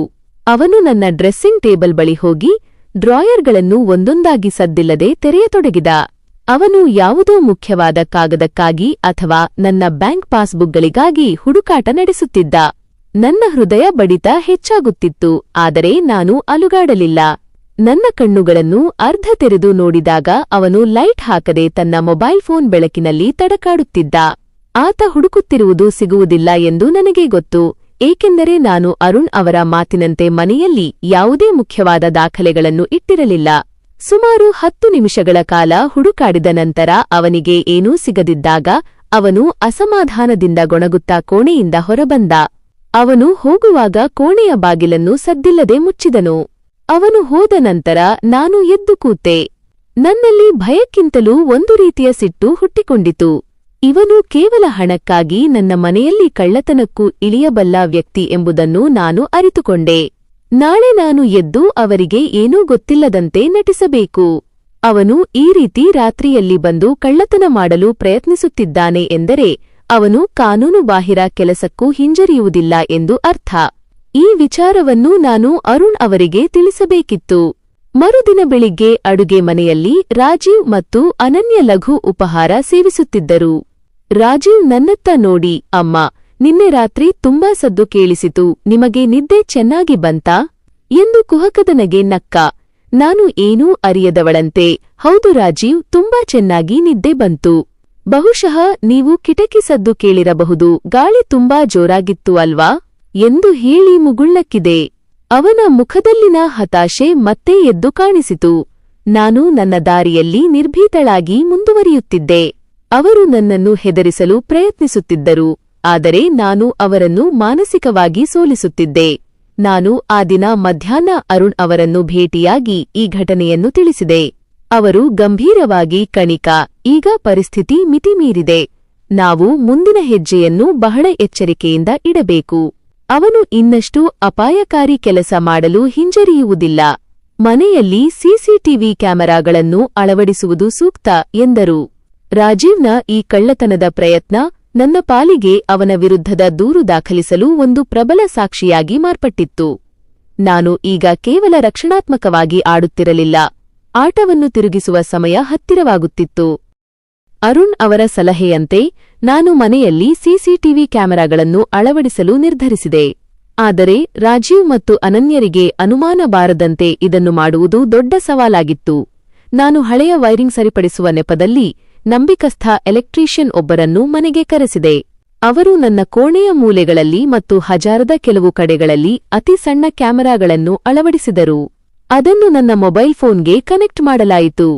ಅವನು ನನ್ನ ಡ್ರೆಸ್ಸಿಂಗ್ ಟೇಬಲ್ ಬಳಿ ಹೋಗಿ ಡ್ರಾಯರ್ಗಳನ್ನು ಒಂದೊಂದಾಗಿ ಸದ್ದಿಲ್ಲದೆ ತೆರೆಯತೊಡಗಿದ. ಅವನು ಯಾವುದೋ ಮುಖ್ಯವಾದ ಕಾಗದಕ್ಕಾಗಿ ಅಥವಾ ನನ್ನ ಬ್ಯಾಂಕ್ ಪಾಸ್ಬುಕ್ಗಳಿಗಾಗಿ ಹುಡುಕಾಟ ನಡೆಸುತ್ತಿದ್ದ. ನನ್ನ ಹೃದಯ ಬಡಿತ ಹೆಚ್ಚಾಗುತ್ತಿತ್ತು, ಆದರೆ ನಾನು ಅಲುಗಾಡಲಿಲ್ಲ. ನನ್ನ ಕಣ್ಣುಗಳನ್ನು ಅರ್ಧ ತೆರೆದು ನೋಡಿದಾಗ ಅವನು ಲೈಟ್ ಹಾಕದೆ ತನ್ನ ಮೊಬೈಲ್ ಫೋನ್ ಬೆಳಕಿನಲ್ಲಿ ತಡಕಾಡುತ್ತಿದ್ದ. ಆತ ಹುಡುಕುತ್ತಿರುವುದು ಸಿಗುವುದಿಲ್ಲ ಎಂದು ನನಗೆ ಗೊತ್ತು, ಏಕೆಂದರೆ ನಾನು ಅರುಣ್ ಅವರ ಮಾತಿನಂತೆ ಮನೆಯಲ್ಲಿ ಯಾವುದೇ ಮುಖ್ಯವಾದ ದಾಖಲೆಗಳನ್ನು ಇಟ್ಟಿರಲಿಲ್ಲ. ಸುಮಾರು 10 ನಿಮಿಷಗಳ ಕಾಲ ಹುಡುಕಾಡಿದ ನಂತರ ಅವನಿಗೆ ಏನೂ ಸಿಗದಿದ್ದಾಗ ಅವನು ಅಸಮಾಧಾನದಿಂದ ಗೊಣಗುತ್ತಾ ಕೋಣೆಯಿಂದ ಹೊರಬಂದ. ಅವನು ಹೋಗುವಾಗ ಕೋಣೆಯ ಬಾಗಿಲನ್ನು ಸದ್ದಿಲ್ಲದೆ ಮುಚ್ಚಿದನು. ಅವನು ಹೋದ ನಂತರ ನಾನು ಎದ್ದು ಕೂತೆ. ನನ್ನಲ್ಲಿ ಭಯಕ್ಕಿಂತಲೂ ಒಂದು ರೀತಿಯ ಸಿಟ್ಟು ಹುಟ್ಟಿಕೊಂಡಿತು. ಇವನು ಕೇವಲ ಹಣಕ್ಕಾಗಿ ನನ್ನ ಮನೆಯಲ್ಲಿ ಕಳ್ಳತನಕ್ಕೂ ಇಳಿಯಬಲ್ಲ ವ್ಯಕ್ತಿ ಎಂಬುದನ್ನು ನಾನು ಅರಿತುಕೊಂಡೆ. ನಾಳೆ ನಾನು ಎದ್ದು ಅವರಿಗೆ ಏನೂ ಗೊತ್ತಿಲ್ಲದಂತೆ ನಟಿಸಬೇಕು. ಅವನು ಈ ರೀತಿ ರಾತ್ರಿಯಲ್ಲಿ ಬಂದು ಕಳ್ಳತನ ಮಾಡಲು ಪ್ರಯತ್ನಿಸುತ್ತಿದ್ದಾನೆ ಎಂದರೆ ಅವನು ಕಾನೂನುಬಾಹಿರ ಕೆಲಸಕ್ಕೂ ಹಿಂಜರಿಯುವುದಿಲ್ಲ ಎಂದು ಅರ್ಥ. ಈ ವಿಚಾರವನ್ನು ನಾನು ಅರುಣ್ ಅವರಿಗೆ ತಿಳಿಸಬೇಕಿತ್ತು. ಮರುದಿನ ಬೆಳಿಗ್ಗೆ ಅಡುಗೆ ಮನೆಯಲ್ಲಿ ರಾಜೀವ್ ಮತ್ತು ಅನನ್ಯ ಲಘು ಉಪಹಾರ ಸೇವಿಸುತ್ತಿದ್ದರು. ರಾಜೀವ್ ನನ್ನತ್ತ ನೋಡಿ, ಅಮ್ಮ, ನಿನ್ನೆ ರಾತ್ರಿ ತುಂಬಾ ಸದ್ದು ಕೇಳಿಸಿತು, ನಿಮಗೆ ನಿದ್ದೆ ಚೆನ್ನಾಗಿ ಬಂತಾ ಎಂದು ಕುಹಕದನಗೆ ನಕ್ಕ. ನಾನು ಏನೂ ಅರಿಯದವಳಂತೆ, ಹೌದು ರಾಜೀವ್, ತುಂಬಾ ಚೆನ್ನಾಗಿ ನಿದ್ದೆ ಬಂತು. ಬಹುಶಃ ನೀವು ಕಿಟಕಿ ಸದ್ದು ಕೇಳಿರಬಹುದು, ಗಾಳಿ ತುಂಬಾ ಜೋರಾಗಿತ್ತು ಅಲ್ವಾ ಎಂದು ಹೇಳಿ ಮುಗುಳ್ನಕ್ಕಿದೆ. ಅವನ ಮುಖದಲ್ಲಿನ ಹತಾಶೆ ಮತ್ತೆ ಎದ್ದು ಕಾಣಿಸಿತು. ನಾನು ನನ್ನ ದಾರಿಯಲ್ಲಿ ನಿರ್ಭೀತಳಾಗಿ ಮುಂದುವರಿಯುತ್ತಿದ್ದೆ. ಅವರು ನನ್ನನ್ನು ಹೆದರಿಸಲು ಪ್ರಯತ್ನಿಸುತ್ತಿದ್ದರು, ಆದರೆ ನಾನು ಅವರನ್ನು ಮಾನಸಿಕವಾಗಿ ಸೋಲಿಸುತ್ತಿದ್ದೆ. ನಾನು ಆ ದಿನ ಮಧ್ಯಾಹ್ನ ಅರುಣ್ ಅವರನ್ನು ಭೇಟಿಯಾಗಿ ಈ ಘಟನೆಯನ್ನು ತಿಳಿಸಿದೆ. ಅವರು ಗಂಭೀರವಾಗಿ, ಕಣಿಕಾ, ಈಗ ಪರಿಸ್ಥಿತಿ ಮಿತಿಮೀರಿದೆ. ನಾವು ಮುಂದಿನ ಹೆಜ್ಜೆಯನ್ನು ಬಹಳ ಎಚ್ಚರಿಕೆಯಿಂದ ಇಡಬೇಕು. ಅವನು ಇನ್ನಷ್ಟು ಅಪಾಯಕಾರಿ ಕೆಲಸ ಮಾಡಲು ಹಿಂಜರಿಯುವುದಿಲ್ಲ. ಮನೆಯಲ್ಲಿ ಸಿಸಿಟಿವಿ ಕ್ಯಾಮೆರಾಗಳನ್ನು ಅಳವಡಿಸುವುದು ಸೂಕ್ತ ಎಂದರು. ರಾಜೀವ್ನ ಈ ಕಳ್ಳತನದ ಪ್ರಯತ್ನ ನನ್ನ ಪಾಲಿಗೆ ಅವನ ವಿರುದ್ಧದ ದೂರು ದಾಖಲಿಸಲು ಒಂದು ಪ್ರಬಲ ಸಾಕ್ಷಿಯಾಗಿ ಮಾರ್ಪಟ್ಟಿತ್ತು. ನಾನು ಈಗ ಕೇವಲ ರಕ್ಷಣಾತ್ಮಕವಾಗಿ ಆಡುತ್ತಿರಲಿಲ್ಲ, ಆಟವನ್ನು ತಿರುಗಿಸುವ ಸಮಯ ಹತ್ತಿರವಾಗುತ್ತಿತ್ತು. ಅರುಣ್ ಅವರ ಸಲಹೆಯಂತೆ ನಾನು ಮನೆಯಲ್ಲಿ ಸಿಸಿಟಿವಿ ಕ್ಯಾಮೆರಾಗಳನ್ನು ಅಳವಡಿಸಲು ನಿರ್ಧರಿಸಿದೆ. ಆದರೆ ರಾಜೀವ್ ಮತ್ತು ಅನನ್ಯರಿಗೆ ಅನುಮಾನ ಬಾರದಂತೆ ಇದನ್ನು ಮಾಡುವುದು ದೊಡ್ಡ ಸವಾಲಾಗಿತ್ತು. ನಾನು ಹಳೆಯ ವೈರಿಂಗ್ ಸರಿಪಡಿಸುವ ನೆಪದಲ್ಲಿ ನಂಬಿಕಸ್ಥ ಎಲೆಕ್ಟ್ರೀಷಿಯನ್ ಒಬ್ಬರನ್ನು ಮನೆಗೆ ಕರೆಸಿದೆ. ಅವರು ನನ್ನ ಕೋಣೆಯ ಮೂಲೆಗಳಲ್ಲಿ ಮತ್ತು ಹಜಾರದ ಕೆಲವು ಕಡೆಗಳಲ್ಲಿ ಅತಿ ಸಣ್ಣ ಕ್ಯಾಮೆರಾಗಳನ್ನು ಅಳವಡಿಸಿದರು. ಅದನ್ನು ನನ್ನ ಮೊಬೈಲ್ ಫೋನ್ಗೆ ಕನೆಕ್ಟ್ ಮಾಡಲಾಯಿತು.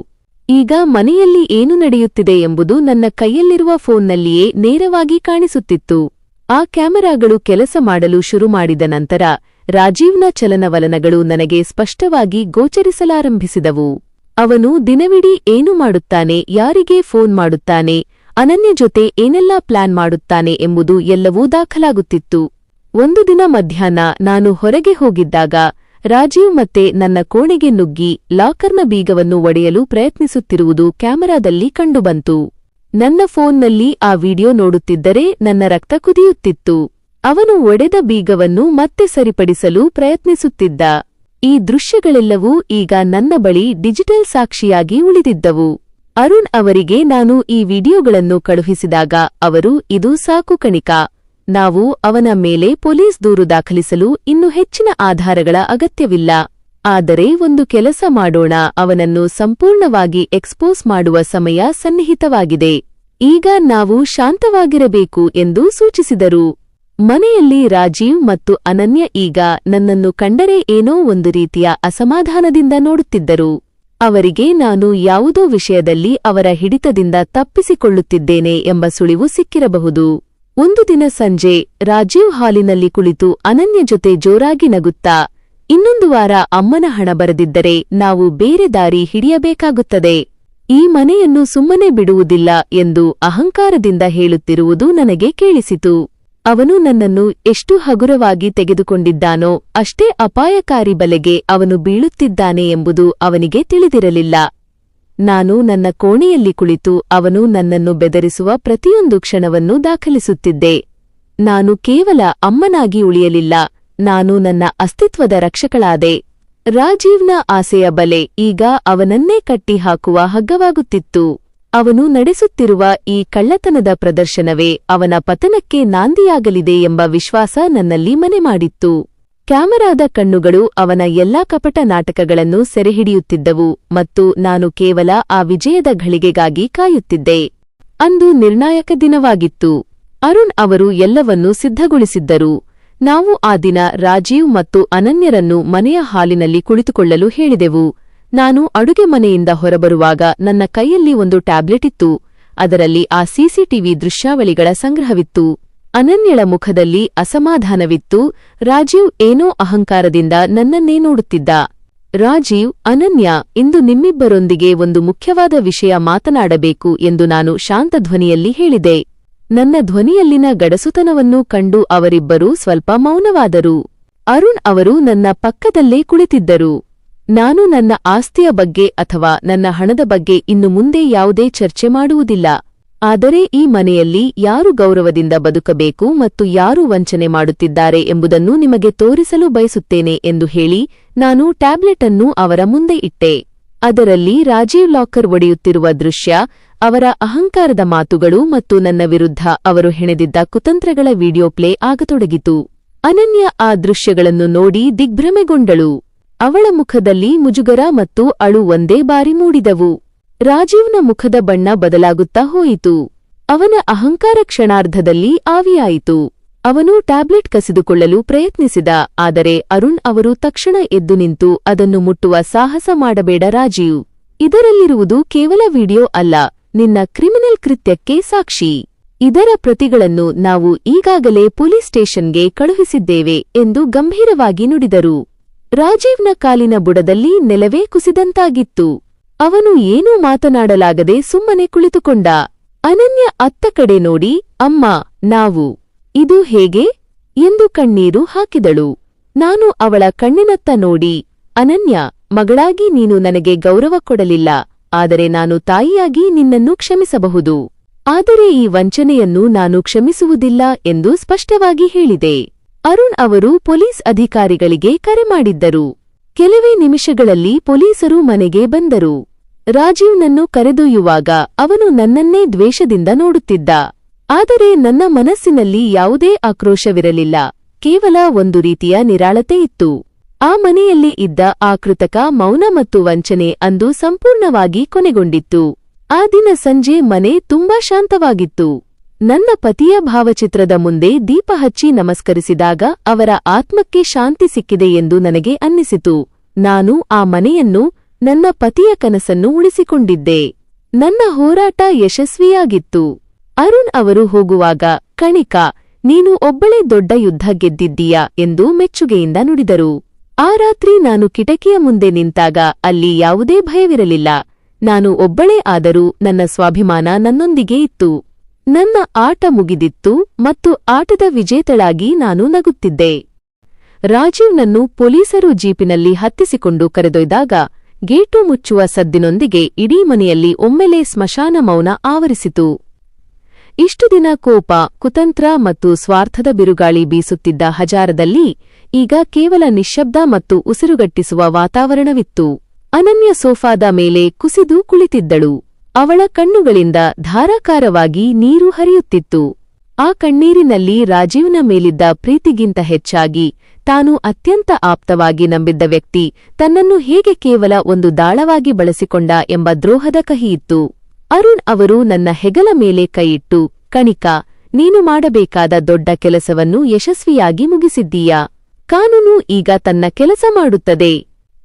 ಈಗ ಮನೆಯಲ್ಲಿ ಏನು ನಡೆಯುತ್ತಿದೆ ಎಂಬುದು ನನ್ನ ಕೈಯಲ್ಲಿರುವ ಫೋನ್ನಲ್ಲಿಯೇ ನೇರವಾಗಿ ಕಾಣಿಸುತ್ತಿತ್ತು. ಆ ಕ್ಯಾಮೆರಾಗಳು ಕೆಲಸ ಮಾಡಲು ಶುರು ಮಾಡಿದ ನಂತರ ರಾಜೀವ್ನ ಚಲನವಲನಗಳು ನನಗೆ ಸ್ಪಷ್ಟವಾಗಿ ಗೋಚರಿಸಲಾರಂಭಿಸಿದವು. ಅವನು ದಿನವಿಡೀ ಏನು ಮಾಡುತ್ತಾನೆ, ಯಾರಿಗೆ ಫೋನ್ ಮಾಡುತ್ತಾನೆ, ಅನನ್ಯ ಜೊತೆ ಏನೆಲ್ಲಾ ಪ್ಲಾನ್ ಮಾಡುತ್ತಾನೆ ಎಂಬುದು ಎಲ್ಲವೂ ದಾಖಲಾಗುತ್ತಿತ್ತು. ಒಂದು ದಿನ ಮಧ್ಯಾಹ್ನ ನಾನು ಹೊರಗೆ ಹೋಗಿದ್ದಾಗ ರಾಜೀವ್ ಮತ್ತೆ ನನ್ನ ಕೋಣೆಗೆ ನುಗ್ಗಿ ಲಾಕರ್ನ ಬೀಗವನ್ನು ಒಡೆಯಲು ಪ್ರಯತ್ನಿಸುತ್ತಿರುವುದು ಕ್ಯಾಮೆರಾದಲ್ಲಿ ಕಂಡುಬಂತು. ನನ್ನ ಫೋನ್ನಲ್ಲಿ ಆ ವಿಡಿಯೋ ನೋಡುತ್ತಿದ್ದರೆ ನನ್ನ ರಕ್ತ ಕುದಿಯುತ್ತಿತ್ತು. ಅವನು ಒಡೆದ ಬೀಗವನ್ನು ಮತ್ತೆ ಸರಿಪಡಿಸಲು ಪ್ರಯತ್ನಿಸುತ್ತಿದ್ದ. ಈ ದೃಶ್ಯಗಳೆಲ್ಲವೂ ಈಗ ನನ್ನ ಬಳಿ ಡಿಜಿಟಲ್ ಸಾಕ್ಷಿಯಾಗಿ ಉಳಿದಿದ್ದವು. ಅರುಣ್ ಅವರಿಗೆ ನಾನು ಈ ವಿಡಿಯೋಗಳನ್ನು ಕಳುಹಿಸಿದಾಗ ಅವರು, ಇದು ಸಾಕು ಕಣಿಕಾ, ನಾವು ಅವನ ಮೇಲೆ ಪೊಲೀಸ್ ದೂರು ದಾಖಲಿಸಲು ಇನ್ನು ಹೆಚ್ಚಿನ ಆಧಾರಗಳ ಅಗತ್ಯವಿಲ್ಲ. ಆದರೆ ಒಂದು ಕೆಲಸ ಮಾಡೋಣ, ಅವನನ್ನು ಸಂಪೂರ್ಣವಾಗಿ ಎಕ್ಸ್ಪೋಸ್ ಮಾಡುವ ಸಮಯ ಸನ್ನಿಹಿತವಾಗಿದೆ. ಈಗ ನಾವು ಶಾಂತವಾಗಿರಬೇಕು ಎಂದು ಸೂಚಿಸಿದರು. ಮನೆಯಲ್ಲಿ ರಾಜೀವ್ ಮತ್ತು ಅನನ್ಯ ಈಗ ನನ್ನನ್ನು ಕಂಡರೆ ಏನೋ ಒಂದು ರೀತಿಯ ಅಸಮಾಧಾನದಿಂದ ನೋಡುತ್ತಿದ್ದರು. ಅವರಿಗೆ ನಾನು ಯಾವುದೋ ವಿಷಯದಲ್ಲಿ ಅವರ ಹಿಡಿತದಿಂದ ತಪ್ಪಿಸಿಕೊಳ್ಳುತ್ತಿದ್ದೇನೆ ಎಂಬ ಸುಳಿವು ಸಿಕ್ಕಿರಬಹುದು. ಒಂದು ದಿನ ಸಂಜೆ ರಾಜೀವ್ ಹಾಲಿನಲ್ಲಿ ಕುಳಿತು ಅನನ್ಯ ಜೊತೆ ಜೋರಾಗಿ ನಗುತ್ತಾ, ಇನ್ನೊಂದು ವಾರ ಅಮ್ಮನ ಹಣ ಬರದಿದ್ದರೆ ನಾವು ಬೇರೆ ದಾರಿ ಹಿಡಿಯಬೇಕಾಗುತ್ತದೆ, ಈ ಮನೆಯನ್ನು ಸುಮ್ಮನೆ ಬಿಡುವುದಿಲ್ಲ ಎಂದು ಅಹಂಕಾರದಿಂದ ಹೇಳುತ್ತಿರುವುದು ನನಗೆ ಕೇಳಿಸಿತು. ಅವನು ನನ್ನನ್ನು ಎಷ್ಟು ಹಗುರವಾಗಿ ತೆಗೆದುಕೊಂಡಿದ್ದಾನೋ ಅಷ್ಟೇ ಅಪಾಯಕಾರಿ ಬಲೆಗೆ ಅವನು ಬೀಳುತ್ತಿದ್ದಾನೆ ಎಂಬುದು ಅವನಿಗೆ ತಿಳಿದಿರಲಿಲ್ಲ. ನಾನು ನನ್ನ ಕೋಣೆಯಲ್ಲಿ ಕುಳಿತು ಅವನು ನನ್ನನ್ನು ಬೆದರಿಸುವ ಪ್ರತಿಯೊಂದು ಕ್ಷಣವನ್ನೂ ದಾಖಲಿಸುತ್ತಿದ್ದೆ. ನಾನು ಕೇವಲ ಅಮ್ಮನಾಗಿ ಉಳಿಯಲಿಲ್ಲ, ನಾನು ನನ್ನ ಅಸ್ತಿತ್ವದ ರಕ್ಷಕಳಾದೆ. ರಾಜೀವ್ನ ಆಸೆಯ ಬಲೆ ಈಗ ಅವನನ್ನೇ ಕಟ್ಟಿಹಾಕುವ ಹಗ್ಗವಾಗುತ್ತಿತ್ತು. ಅವನು ನಡೆಸುತ್ತಿರುವ ಈ ಕಳ್ಳತನದ ಪ್ರದರ್ಶನವೇ ಅವನ ಪತನಕ್ಕೆ ನಾಂದಿಯಾಗಲಿದೆ ಎಂಬ ವಿಶ್ವಾಸ ನನ್ನಲ್ಲಿ ಮನೆ ಮಾಡಿತ್ತು. ಕ್ಯಾಮರಾದ ಕಣ್ಣುಗಳು ಅವನ ಎಲ್ಲಾ ಕಪಟ ನಾಟಕಗಳನ್ನು ಸೆರೆಹಿಡಿಯುತ್ತಿದ್ದವು ಮತ್ತು ನಾನು ಕೇವಲ ಆ ವಿಜಯದ ಘಳಿಗೆಗಾಗಿ ಕಾಯುತ್ತಿದ್ದೆ. ಅಂದು ನಿರ್ಣಾಯಕ ದಿನವಾಗಿತ್ತು. ಅರುಣ್ ಅವರು ಎಲ್ಲವನ್ನೂ ಸಿದ್ಧಗೊಳಿಸಿದ್ದರು. ನಾವು ಆ ದಿನ ರಾಜೀವ್ ಮತ್ತು ಅನನ್ಯರನ್ನು ಮನೆಯ ಹಾಲಿನಲ್ಲಿ ಕುಳಿತುಕೊಳ್ಳಲು ಹೇಳಿದೆವು. ನಾನು ಅಡುಗೆ ಮನೆಯಿಂದ ಹೊರಬರುವಾಗ ನನ್ನ ಕೈಯಲ್ಲಿ ಒಂದು ಟ್ಯಾಬ್ಲೆಟ್ ಇತ್ತು. ಅದರಲ್ಲಿ ಆ ಸಿಸಿಟಿವಿ ದೃಶ್ಯಾವಳಿಗಳ ಸಂಗ್ರಹವಿತ್ತು. ಅನನ್ಯಳ ಮುಖದಲ್ಲಿ ಅಸಮಾಧಾನವಿತ್ತು. ರಾಜೀವ್ ಏನೋ ಅಹಂಕಾರದಿಂದ ನನ್ನನ್ನೇ ನೋಡುತ್ತಿದ್ದ. ರಾಜೀವ್, ಅನನ್ಯ, ಇಂದು ನಿಮ್ಮಿಬ್ಬರೊಂದಿಗೆ ಒಂದು ಮುಖ್ಯವಾದ ವಿಷಯ ಮಾತನಾಡಬೇಕು ಎಂದು ನಾನು ಶಾಂತ ಧ್ವನಿಯಲ್ಲಿ ಹೇಳಿದೆ. ನನ್ನ ಧ್ವನಿಯಲ್ಲಿನ ಗಡಸುತನವನ್ನು ಕಂಡು ಅವರಿಬ್ಬರೂ ಸ್ವಲ್ಪ ಮೌನವಾದರು. ಅರುಣ್ ಅವರು ನನ್ನ ಪಕ್ಕದಲ್ಲೇ ಕುಳಿತಿದ್ದರು. ನಾನು ನನ್ನ ಆಸ್ತಿಯ ಬಗ್ಗೆ ಅಥವಾ ನನ್ನ ಹಣದ ಬಗ್ಗೆ ಇನ್ನು ಮುಂದೆ ಯಾವುದೇ ಚರ್ಚೆ ಮಾಡುವುದಿಲ್ಲ. ಆದರೆ ಈ ಮನೆಯಲ್ಲಿ ಯಾರು ಗೌರವದಿಂದ ಬದುಕಬೇಕು ಮತ್ತು ಯಾರು ವಂಚನೆ ಮಾಡುತ್ತಿದ್ದಾರೆ ಎಂಬುದನ್ನು ನಿಮಗೆ ತೋರಿಸಲು ಬಯಸುತ್ತೇನೆ ಎಂದು ಹೇಳಿ ನಾನು ಟ್ಯಾಬ್ಲೆಟ್ ಅನ್ನು ಅವರ ಮುಂದೆ ಇಟ್ಟೆ. ಅದರಲ್ಲಿ ರಾಜೀವ್ ಲಾಕರ್ ಒಡೆಯುತ್ತಿರುವ ದೃಶ್ಯ, ಅವರ ಅಹಂಕಾರದ ಮಾತುಗಳು ಮತ್ತು ನನ್ನ ವಿರುದ್ಧ ಅವರು ಹೆಣೆದಿದ್ದ ಕುತಂತ್ರಗಳ ವಿಡಿಯೋ ಪ್ಲೇ ಆಗತೊಡಗಿತು. ಅನನ್ಯ ಆ ದೃಶ್ಯಗಳನ್ನು ನೋಡಿ ದಿಗ್ಭ್ರಮೆಗೊಂಡಳು. ಅವಳ ಮುಖದಲ್ಲಿ ಮುಜುಗರ ಮತ್ತು ಅಳು ಒಂದೇ ಬಾರಿ ಮೂಡಿದವು. ರಾಜೀವ್ನ ಮುಖದ ಬಣ್ಣ ಬದಲಾಗುತ್ತಾ ಹೋಯಿತು. ಅವನ ಅಹಂಕಾರ ಕ್ಷಣಾರ್ಧದಲ್ಲಿ ಆವಿಯಾಯಿತು. ಅವನು ಟ್ಯಾಬ್ಲೆಟ್ ಕಸಿದುಕೊಳ್ಳಲು ಪ್ರಯತ್ನಿಸಿದ. ಆದರೆ ಅರುಣ್ ಅವರು ತಕ್ಷಣ ಎದ್ದು ನಿಂತು ಅದನ್ನು ಮುಟ್ಟುವ ಸಾಹಸ ಮಾಡಬೇಡ ರಾಜೀವ್. ಇದರಲ್ಲಿರುವುದು ಕೇವಲ ವಿಡಿಯೋ ಅಲ್ಲ, ನಿನ್ನ ಕ್ರಿಮಿನಲ್ ಕೃತ್ಯಕ್ಕೆ ಸಾಕ್ಷಿ. ಇದರ ಪ್ರತಿಗಳನ್ನು ನಾವು ಈಗಾಗಲೇ ಪೊಲೀಸ್ ಸ್ಟೇಷನ್ಗೆ ಕಳುಹಿಸಿದ್ದೇವೆ ಎಂದು ಗಂಭೀರವಾಗಿ ನುಡಿದರು. ರಾಜೀವ್ನ ಕಾಲಿನ ಬುಡದಲ್ಲಿ ನೆಲವೇ ಕುಸಿದಂತಾಗಿತ್ತು. ಅವನು ಏನೂ ಮಾತನಾಡಲಾಗದೆ ಸುಮ್ಮನೆ ಕುಳಿತುಕೊಂಡ. ಅನನ್ಯ ಅತ್ತ ಕಡೆ ನೋಡಿ, ಅಮ್ಮ, ನಾವು ಇದು ಹೇಗೆ ಎಂದು ಕಣ್ಣೀರು ಹಾಕಿದಳು. ನಾನು ಅವಳ ಕಣ್ಣಿನತ್ತ ನೋಡಿ, ಅನನ್ಯ, ಮಗಳಾಗಿ ನೀನು ನನಗೆ ಗೌರವ ಕೊಡಲಿಲ್ಲ, ಆದರೆ ನಾನು ತಾಯಿಯಾಗಿ ನಿನ್ನನ್ನು ಕ್ಷಮಿಸಬಹುದು. ಆದರೆ ಈ ವಂಚನೆಯನ್ನು ನಾನು ಕ್ಷಮಿಸುವುದಿಲ್ಲ ಎಂದು ಸ್ಪಷ್ಟವಾಗಿ ಹೇಳಿದೆ. ಅರುಣ್ ಅವರು ಪೊಲೀಸ್ ಅಧಿಕಾರಿಗಳಿಗೆ ಕರೆ ಮಾಡಿದ್ದರು. ಕೆಲವೇ ನಿಮಿಷಗಳಲ್ಲಿ ಪೊಲೀಸರು ಮನೆಗೆ ಬಂದರು. ರಾಜೀವ್ನನ್ನು ಕರೆದೊಯ್ಯುವಾಗ ಅವನು ನನ್ನನ್ನೇ ದ್ವೇಷದಿಂದ ನೋಡುತ್ತಿದ್ದ. ಆದರೆ ನನ್ನ ಮನಸ್ಸಿನಲ್ಲಿ ಯಾವುದೇ ಆಕ್ರೋಶವಿರಲಿಲ್ಲ, ಕೇವಲ ಒಂದು ರೀತಿಯ ನಿರಾಳತೆ ಇತ್ತು. ಆ ಮನೆಯಲ್ಲಿ ಇದ್ದ ಆ ಕೃತಕ ಮೌನ ಮತ್ತು ವಂಚನೆ ಅಂದು ಸಂಪೂರ್ಣವಾಗಿ ಕೊನೆಗೊಂಡಿತ್ತು. ಆ ದಿನ ಸಂಜೆ ಮನೆ ತುಂಬಾ ಶಾಂತವಾಗಿತ್ತು. ನನ್ನ ಪತಿಯ ಭಾವಚಿತ್ರದ ಮುಂದೆ ದೀಪ ಹಚ್ಚಿ ನಮಸ್ಕರಿಸಿದಾಗ ಅವರ ಆತ್ಮಕ್ಕೆ ಶಾಂತಿ ಸಿಕ್ಕಿದೆ ಎಂದು ನನಗೆ ಅನ್ನಿಸಿತು. ನಾನು ಆ ಮನೆಯನ್ನು, ನನ್ನ ಪತಿಯ ಕನಸನ್ನು ಉಳಿಸಿಕೊಂಡಿದ್ದೆ. ನನ್ನ ಹೋರಾಟ ಯಶಸ್ವಿಯಾಗಿತ್ತು. ಅರುಣ್ ಅವರು ಹೋಗುವಾಗ, ಕಣಿಕಾ, ನೀನು ಒಬ್ಬಳೇ ದೊಡ್ಡ ಯುದ್ಧ ಗೆದ್ದಿದ್ದೀಯಾ ಎಂದು ಮೆಚ್ಚುಗೆಯಿಂದ ನುಡಿದರು. ಆ ರಾತ್ರಿ ನಾನು ಕಿಟಕಿಯ ಮುಂದೆ ನಿಂತಾಗ ಅಲ್ಲಿ ಯಾವುದೇ ಭಯವಿರಲಿಲ್ಲ. ನಾನು ಒಬ್ಬಳೇ ಆದರೂ ನನ್ನ ಸ್ವಾಭಿಮಾನ ನನ್ನೊಂದಿಗೆ ಇತ್ತು. ನನ್ನ ಆಟ ಮುಗಿದಿತ್ತು ಮತ್ತು ಆಟದ ವಿಜೇತಳಾಗಿ ನಾನು ನಗುತ್ತಿದ್ದೆ. ರಾಜೀವ್ನನ್ನು ಪೊಲೀಸರು ಜೀಪಿನಲ್ಲಿ ಹತ್ತಿಸಿಕೊಂಡು ಕರೆದೊಯ್ದಾಗ ಗೇಟು ಮುಚ್ಚುವ ಸದ್ದಿನೊಂದಿಗೆ ಇಡೀ ಮನೆಯಲ್ಲಿ ಒಮ್ಮೆಲೇ ಸ್ಮಶಾನ ಮೌನ ಆವರಿಸಿತು. ಇಷ್ಟು ದಿನ ಕೋಪ, ಕುತಂತ್ರ ಮತ್ತು ಸ್ವಾರ್ಥದ ಬಿರುಗಾಳಿ ಬೀಸುತ್ತಿದ್ದ ಹಜಾರದಲ್ಲಿ ಈಗ ಕೇವಲ ನಿಶ್ಶಬ್ದ ಮತ್ತು ಉಸಿರುಗಟ್ಟಿಸುವ ವಾತಾವರಣವಿತ್ತು. ಅನನ್ಯ ಸೋಫಾದ ಮೇಲೆ ಕುಸಿದು ಕುಳಿತಿದ್ದಳು. ಅವಳ ಕಣ್ಣುಗಳಿಂದ ಧಾರಾಕಾರವಾಗಿ ನೀರು ಹರಿಯುತ್ತಿತ್ತು. ಆ ಕಣ್ಣೀರಿನಲ್ಲಿ ರಾಜೀವ್ನ ಮೇಲಿದ್ದ ಪ್ರೀತಿಗಿಂತ ಹೆಚ್ಚಾಗಿ ತಾನು ಅತ್ಯಂತ ಆಪ್ತವಾಗಿ ನಂಬಿದ್ದ ವ್ಯಕ್ತಿ ತನ್ನನ್ನು ಹೇಗೆ ಕೇವಲ ಒಂದು ದಾಳವಾಗಿ ಬಳಸಿಕೊಂಡ ಎಂಬ ದ್ರೋಹದ ಕಹಿಯಿತ್ತು. ಅರುಣ್ ಅವರು ನನ್ನ ಹೆಗಲ ಮೇಲೆ ಕೈಯಿಟ್ಟು, ಕಣಿಕಾ, ನೀನು ಮಾಡಬೇಕಾದ ದೊಡ್ಡ ಕೆಲಸವನ್ನು ಯಶಸ್ವಿಯಾಗಿ ಮುಗಿಸಿದ್ದೀಯಾ. ಕಾನೂನು ಈಗ ತನ್ನ ಕೆಲಸ ಮಾಡುತ್ತದೆ.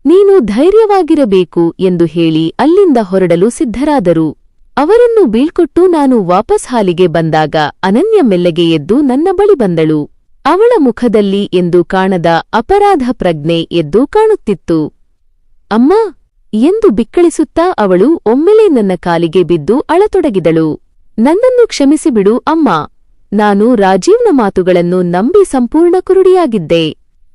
ನೀನು ಧೈರ್ಯವಾಗಿರಬೇಕು ಎಂದು ಹೇಳಿ ಅಲ್ಲಿಂದ ಹೊರಡಲು ಸಿದ್ಧರಾದರು. ಅವರನ್ನು ಬೀಳ್ಕೊಟ್ಟು ನಾನು ವಾಪಸ್ ಹಾಲಿಗೆ ಬಂದಾಗ ಅನನ್ಯ ಮೆಲ್ಲಗೆ ಎದ್ದು ನನ್ನ ಬಳಿ ಬಂದಳು. ಅವಳ ಮುಖದಲ್ಲಿ ಎಂದು ಕಾಣದ ಅಪರಾಧ ಪ್ರಜ್ಞೆ ಎದ್ದು ಕಾಣುತ್ತಿತ್ತು. ಅಮ್ಮ ಎಂದು ಬಿಕ್ಕಳಿಸುತ್ತಾ ಅವಳು ಒಮ್ಮೆಲೇ ನನ್ನ ಕಾಲಿಗೆ ಬಿದ್ದು ಅಳತೊಡಗಿದಳು. ನನ್ನನ್ನು ಕ್ಷಮಿಸಿಬಿಡು ಅಮ್ಮ. ನಾನು ರಾಜೀವ್ನ ಮಾತುಗಳನ್ನು ನಂಬಿ ಸಂಪೂರ್ಣ ಕುರುಡಿಯಾಗಿದ್ದೆ.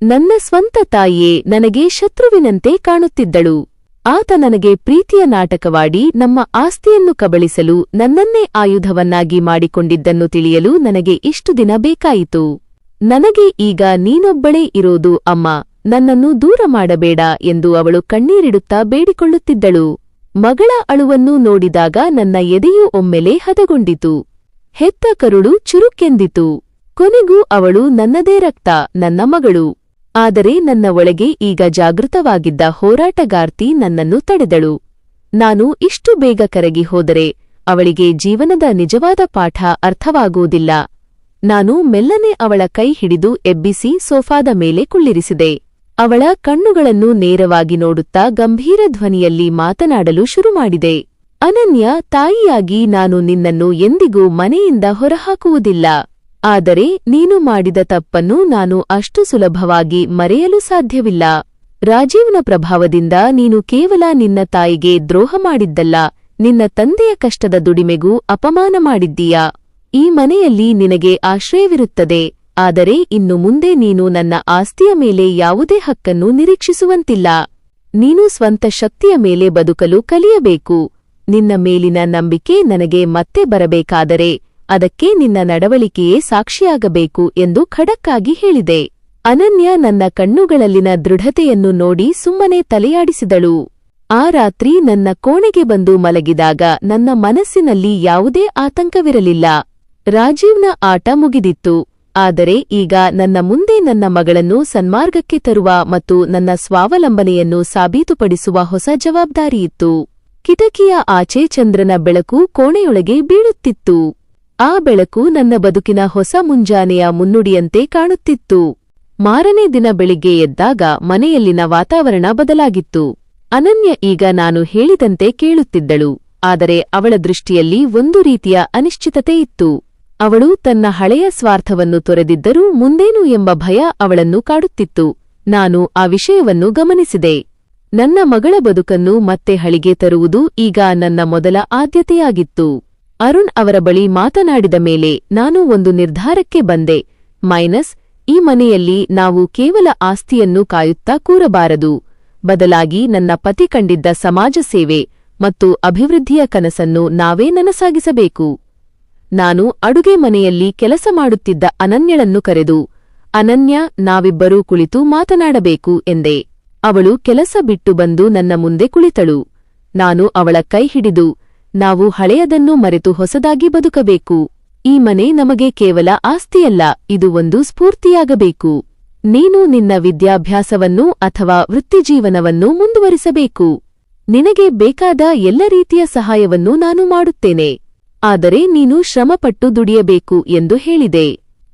ನನ್ನ ಸ್ವಂತ ತಾಯಿಯೇ ನನಗೆ ಶತ್ರುವಿನಂತೆ ಕಾಣುತ್ತಿದ್ದಳು. ಆತ ನನಗೆ ಪ್ರೀತಿಯ ನಾಟಕವಾಡಿ ನಮ್ಮ ಆಸ್ತಿಯನ್ನು ಕಬಳಿಸಲು ನನ್ನನ್ನೇ ಆಯುಧವನ್ನಾಗಿ ಮಾಡಿಕೊಂಡಿದ್ದನ್ನು ತಿಳಿಯಲು ನನಗೆ ಇಷ್ಟು ದಿನ ಬೇಕಾಯಿತು. ನನಗೆ ಈಗ ನೀನೊಬ್ಬಳೇ ಇರೋದು ಅಮ್ಮ, ನನ್ನನ್ನು ದೂರ ಮಾಡಬೇಡ ಎಂದು ಅವಳು ಕಣ್ಣೀರಿಡುತ್ತಾ ಬೇಡಿಕೊಳ್ಳುತ್ತಿದ್ದಳು. ಮಗಳ ಅಳುವನ್ನು ನೋಡಿದಾಗ ನನ್ನ ಎದೆಯೂ ಒಮ್ಮೆಲೆ ಹದಗೊಂಡಿತು. ಹೆತ್ತ ಕರುಳು ಚುರುಕೆಂದಿತು. ಕೊನೆಗೂ ಅವಳು ನನ್ನದೇ ರಕ್ತ, ನನ್ನ ಮಗಳು. ಆದರೆ ನನ್ನ ಒಳಗೆ ಈಗ ಜಾಗೃತವಾಗಿದ್ದ ಹೋರಾಟಗಾರ್ತಿ ನನ್ನನ್ನು ತಡೆದಳು. ನಾನು ಇಷ್ಟು ಬೇಗ ಕರಗಿ ಹೋದರೆ ಅವಳಿಗೆ ಜೀವನದ ನಿಜವಾದ ಪಾಠ ಅರ್ಥವಾಗುವುದಿಲ್ಲ. ನಾನು ಮೆಲ್ಲನೆ ಅವಳ ಕೈ ಹಿಡಿದು ಎಬ್ಬಿಸಿ ಸೋಫಾದ ಮೇಲೆ ಕುಳ್ಳಿರಿಸಿದೆ. ಅವಳ ಕಣ್ಣುಗಳನ್ನು ನೇರವಾಗಿ ನೋಡುತ್ತಾ ಗಂಭೀರ ಧ್ವನಿಯಲ್ಲಿ ಮಾತನಾಡಲು ಶುರುಮಾಡಿದೆ. ಅನನ್ಯ, ತಾಯಿಯಾಗಿ ನಾನು ನಿನ್ನನ್ನು ಎಂದಿಗೂ ಮನೆಯಿಂದ ಹೊರಹಾಕುವುದಿಲ್ಲ. ಆದರೆ ನೀನು ಮಾಡಿದ ತಪ್ಪನ್ನು ನಾನು ಅಷ್ಟು ಸುಲಭವಾಗಿ ಮರೆಯಲು ಸಾಧ್ಯವಿಲ್ಲ. ರಾಜೀವ್ನ ಪ್ರಭಾವದಿಂದ ನೀನು ಕೇವಲ ನಿನ್ನ ತಾಯಿಗೆ ದ್ರೋಹ ಮಾಡಿದ್ದಲ್ಲ, ನಿನ್ನ ತಂದೆಯ ಕಷ್ಟದ ದುಡಿಮೆಗೂ ಅಪಮಾನ ಮಾಡಿದ್ದೀಯಾ. ಈ ಮನೆಯಲ್ಲಿ ನಿನಗೆ ಆಶ್ರಯವಿರುತ್ತದೆ, ಆದರೆ ಇನ್ನು ಮುಂದೆ ನೀನು ನನ್ನ ಆಸ್ತಿಯ ಮೇಲೆ ಯಾವುದೇ ಹಕ್ಕನ್ನು ನಿರೀಕ್ಷಿಸುವಂತಿಲ್ಲ. ನೀನು ಸ್ವಂತ ಶಕ್ತಿಯ ಮೇಲೆ ಬದುಕಲು ಕಲಿಯಬೇಕು. ನಿನ್ನ ಮೇಲಿನ ನಂಬಿಕೆ ನನಗೆ ಮತ್ತೆ ಬರಬೇಕಾದರೆ ಅದಕ್ಕೆ ನಿನ್ನ ನಡವಳಿಕೆಯೇ ಸಾಕ್ಷಿಯಾಗಬೇಕು ಎಂದು ಖಡಕ್ಕಾಗಿ ಹೇಳಿದೆ. ಅನನ್ಯ ನನ್ನ ಕಣ್ಣುಗಳಲ್ಲಿನ ದೃಢತೆಯನ್ನು ನೋಡಿ ಸುಮ್ಮನೆ ತಲೆಯಾಡಿಸಿದಳು. ಆ ರಾತ್ರಿ ನನ್ನ ಕೋಣೆಗೆ ಬಂದು ಮಲಗಿದಾಗ ನನ್ನ ಮನಸ್ಸಿನಲ್ಲಿ ಯಾವುದೇ ಆತಂಕವಿರಲಿಲ್ಲ. ರಾಜೀವ್ನ ಆಟ ಮುಗಿದಿತ್ತು. ಆದರೆ ಈಗ ನನ್ನ ಮುಂದೆ ನನ್ನ ಮಗಳನ್ನು ಸನ್ಮಾರ್ಗಕ್ಕೆ ತರುವ ಮತ್ತು ನನ್ನ ಸ್ವಾವಲಂಬನೆಯನ್ನು ಸಾಬೀತುಪಡಿಸುವ ಹೊಸ ಜವಾಬ್ದಾರಿಯಿತ್ತು. ಕಿಟಕಿಯ ಆಚೆ ಚಂದ್ರನ ಬೆಳಕು ಕೋಣೆಯೊಳಗೆ ಬೀಳುತ್ತಿತ್ತು. ಆ ಬೆಳಕು ನನ್ನ ಬದುಕಿನ ಹೊಸ ಮುಂಜಾನೆಯ ಮುನ್ನುಡಿಯಂತೆ ಕಾಣುತ್ತಿತ್ತು. ಮಾರನೇ ದಿನ ಬೆಳಿಗ್ಗೆ ಎದ್ದಾಗ ಮನೆಯಲ್ಲಿನ ವಾತಾವರಣ ಬದಲಾಗಿತ್ತು. ಅನನ್ಯ ಈಗ ನಾನು ಹೇಳಿದಂತೆ ಕೇಳುತ್ತಿದ್ದಳು. ಆದರೆ ಅವಳ ದೃಷ್ಟಿಯಲ್ಲಿ ಒಂದು ರೀತಿಯ ಅನಿಶ್ಚಿತತೆ ಇತ್ತು. ಅವಳು ತನ್ನ ಹಳೆಯ ಸ್ವಾರ್ಥವನ್ನು ತೊರೆದಿದ್ದರೂ ಮುಂದೇನು ಎಂಬ ಭಯ ಅವಳನ್ನು ಕಾಡುತ್ತಿತ್ತು. ನಾನು ಆ ವಿಷಯವನ್ನು ಗಮನಿಸಿದೆ. ನನ್ನ ಮಗಳ ಬದುಕನ್ನು ಮತ್ತೆ ಹಳಿಗೆ ತರುವುದು ಈಗ ನನ್ನ ಮೊದಲ ಆದ್ಯತೆಯಾಗಿತ್ತು. ಅರುಣ್ ಅವರ ಬಳಿ ಮಾತನಾಡಿದ ಮೇಲೆ ನಾನು ಒಂದು ನಿರ್ಧಾರಕ್ಕೆ ಬಂದೆ. ಈ ಮನೆಯಲ್ಲಿ ನಾವು ಕೇವಲ ಆಸ್ತಿಯನ್ನು ಕಾಯುತ್ತಾ ಕೂರಬಾರದು. ಬದಲಾಗಿ ನನ್ನ ಪತಿ ಕಂಡಿದ್ದ ಸಮಾಜ ಸೇವೆ ಮತ್ತು ಅಭಿವೃದ್ಧಿಯ ಕನಸನ್ನು ನಾವೇ ನನಸಾಗಿಸಬೇಕು. ನಾನು ಅಡುಗೆ ಮನೆಯಲ್ಲಿ ಕೆಲಸ ಮಾಡುತ್ತಿದ್ದ ಅನನ್ಯಳನ್ನು ಕರೆದು, ಅನನ್ಯ, ನಾವಿಬ್ಬರೂ ಕುಳಿತು ಮಾತನಾಡಬೇಕು ಎಂದೆ. ಅವಳು ಕೆಲಸ ಬಿಟ್ಟು ಬಂದು ನನ್ನ ಮುಂದೆ ಕುಳಿತಳು. ನಾನು ಅವಳ ಕೈ ಹಿಡಿದು, ನಾವು ಹಳೆಯದನ್ನು ಮರೆತು ಹೊಸದಾಗಿ ಬದುಕಬೇಕು. ಈ ಮನೆ ನಮಗೆ ಕೇವಲ ಆಸ್ತಿಯಲ್ಲ, ಇದು ಒಂದು ಸ್ಫೂರ್ತಿಯಾಗಬೇಕು. ನೀನು ನಿನ್ನ ವಿದ್ಯಾಭ್ಯಾಸವನ್ನು ಅಥವಾ ವೃತ್ತಿಜೀವನವನ್ನು ಮುಂದುವರಿಸಬೇಕು. ನಿನಗೆ ಬೇಕಾದ ಎಲ್ಲ ರೀತಿಯ ಸಹಾಯವನ್ನು ನಾನು ಮಾಡುತ್ತೇನೆ. ಆದರೆ ನೀನು ಶ್ರಮಪಟ್ಟು ದುಡಿಯಬೇಕು ಎಂದು ಹೇಳಿದೆ.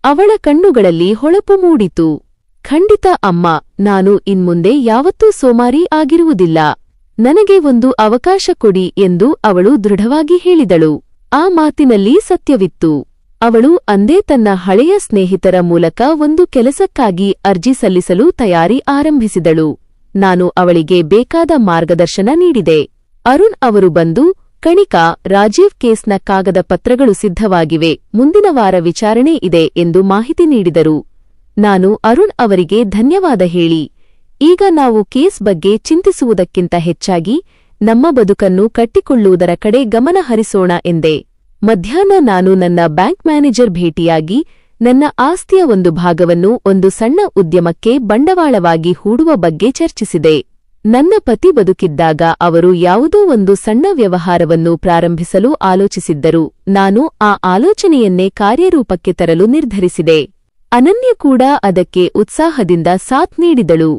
ಅವಳ ಕಣ್ಣುಗಳಲ್ಲಿ ಹೊಳಪು ಮೂಡಿತು. ಖಂಡಿತ ಅಮ್ಮ, ನಾನು ಇನ್ಮುಂದೆ ಯಾವತ್ತೂ ಸೋಮಾರಿ ಆಗಿರುವುದಿಲ್ಲ. ನನಗೆ ಒಂದು ಅವಕಾಶ ಕೊಡಿ ಎಂದು ಅವಳು ದೃಢವಾಗಿ ಹೇಳಿದಳು. ಆ ಮಾತಿನಲ್ಲಿ ಸತ್ಯವಿತ್ತು. ಅವಳು ಅಂದೇ ತನ್ನ ಹಳೆಯ ಸ್ನೇಹಿತರ ಮೂಲಕ ಒಂದು ಕೆಲಸಕ್ಕಾಗಿ ಅರ್ಜಿ ಸಲ್ಲಿಸಲು ತಯಾರಿ ಆರಂಭಿಸಿದಳು. ನಾನು ಅವಳಿಗೆ ಬೇಕಾದ ಮಾರ್ಗದರ್ಶನ ನೀಡಿದೆ. ಅರುಣ್ ಅವರು ಬಂದು, ಕಣಿಕಾ, ರಾಜೀವ್ ಕೇಸ್ನ ಕಾಗದ ಪತ್ರಗಳು ಸಿದ್ಧವಾಗಿವೆ, ಮುಂದಿನ ವಾರ ವಿಚಾರಣೆ ಇದೆ ಎಂದು ಮಾಹಿತಿ ನೀಡಿದರು. ನಾನು ಅರುಣ್ ಅವರಿಗೆ ಧನ್ಯವಾದ ಹೇಳಿ, ಈಗ ನಾವು ಕೇಸ್ ಬಗ್ಗೆ ಚಿಂತಿಸುವುದಕ್ಕಿಂತ ಹೆಚ್ಚಾಗಿ ನಮ್ಮ ಬದುಕನ್ನು ಕಟ್ಟಿಕೊಳ್ಳುವುದರ ಕಡೆ ಗಮನ ಹರಿಸೋಣ ಎಂದೆ. ಮಧ್ಯಾಹ್ನ ನಾನು ನನ್ನ ಬ್ಯಾಂಕ್ ಮ್ಯಾನೇಜರ್ ಭೇಟಿಯಾಗಿ ನನ್ನ ಆಸ್ತಿಯ ಒಂದು ಭಾಗವನ್ನು ಒಂದು ಸಣ್ಣ ಉದ್ಯಮಕ್ಕೆ ಬಂಡವಾಳವಾಗಿ ಹೂಡುವ ಬಗ್ಗೆ ಚರ್ಚಿಸಿದೆ. ನನ್ನ ಪತಿ ಬದುಕಿದ್ದಾಗ ಅವರು ಯಾವುದೋ ಒಂದು ಸಣ್ಣ ವ್ಯವಹಾರವನ್ನು ಪ್ರಾರಂಭಿಸಲು ಆಲೋಚಿಸಿದ್ದರು. ನಾನು ಆ ಆಲೋಚನೆಯನ್ನೇ ಕಾರ್ಯರೂಪಕ್ಕೆ ತರಲು ನಿರ್ಧರಿಸಿದೆ. ಅನನ್ಯ ಕೂಡ ಅದಕ್ಕೆ ಉತ್ಸಾಹದಿಂದ ಸಾಥ್ ನೀಡಿದಳು.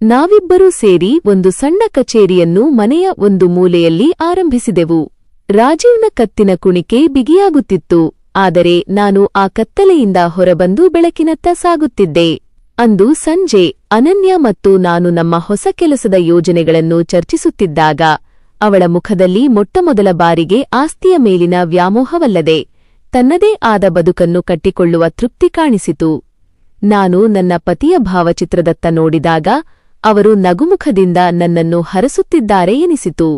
ನಾವಿಬ್ಬರೂ ಸೇರಿ ಒಂದು ಸಣ್ಣ ಕಚೇರಿಯನ್ನು ಮನೆಯ ಒಂದು ಮೂಲೆಯಲ್ಲಿ ಆರಂಭಿಸಿದೆವು. ರಾಜೀವ್ನ ಕತ್ತಿನ ಕುಣಿಕೆ ಬಿಗಿಯಾಗುತ್ತಿತ್ತು. ಆದರೆ ನಾನು ಆ ಕತ್ತಲೆಯಿಂದ ಹೊರಬಂದು ಬೆಳಕಿನತ್ತ ಸಾಗುತ್ತಿದ್ದೆ. ಅಂದು ಸಂಜೆ ಅನನ್ಯ ಮತ್ತು ನಾನು ನಮ್ಮ ಹೊಸ ಕೆಲಸದ ಯೋಜನೆಗಳನ್ನು ಚರ್ಚಿಸುತ್ತಿದ್ದಾಗ ಅವಳ ಮುಖದಲ್ಲಿ ಮೊಟ್ಟಮೊದಲ ಬಾರಿಗೆ ಆಸ್ತಿಯ ಮೇಲಿನ ವ್ಯಾಮೋಹವಲ್ಲದೆ ತನ್ನದೇ ಆದ ಬದುಕನ್ನು ಕಟ್ಟಿಕೊಳ್ಳುವ ತೃಪ್ತಿ ಕಾಣಿಸಿತು. ನಾನು ನನ್ನ ಪತಿಯ ಭಾವಚಿತ್ರದತ್ತ ನೋಡಿದಾಗ ಅವರು ನಗುಮುಖದಿಂದ ನನ್ನನ್ನು ಹರಸುತ್ತಿದ್ದಾರೆ ಎನಿಸಿತು.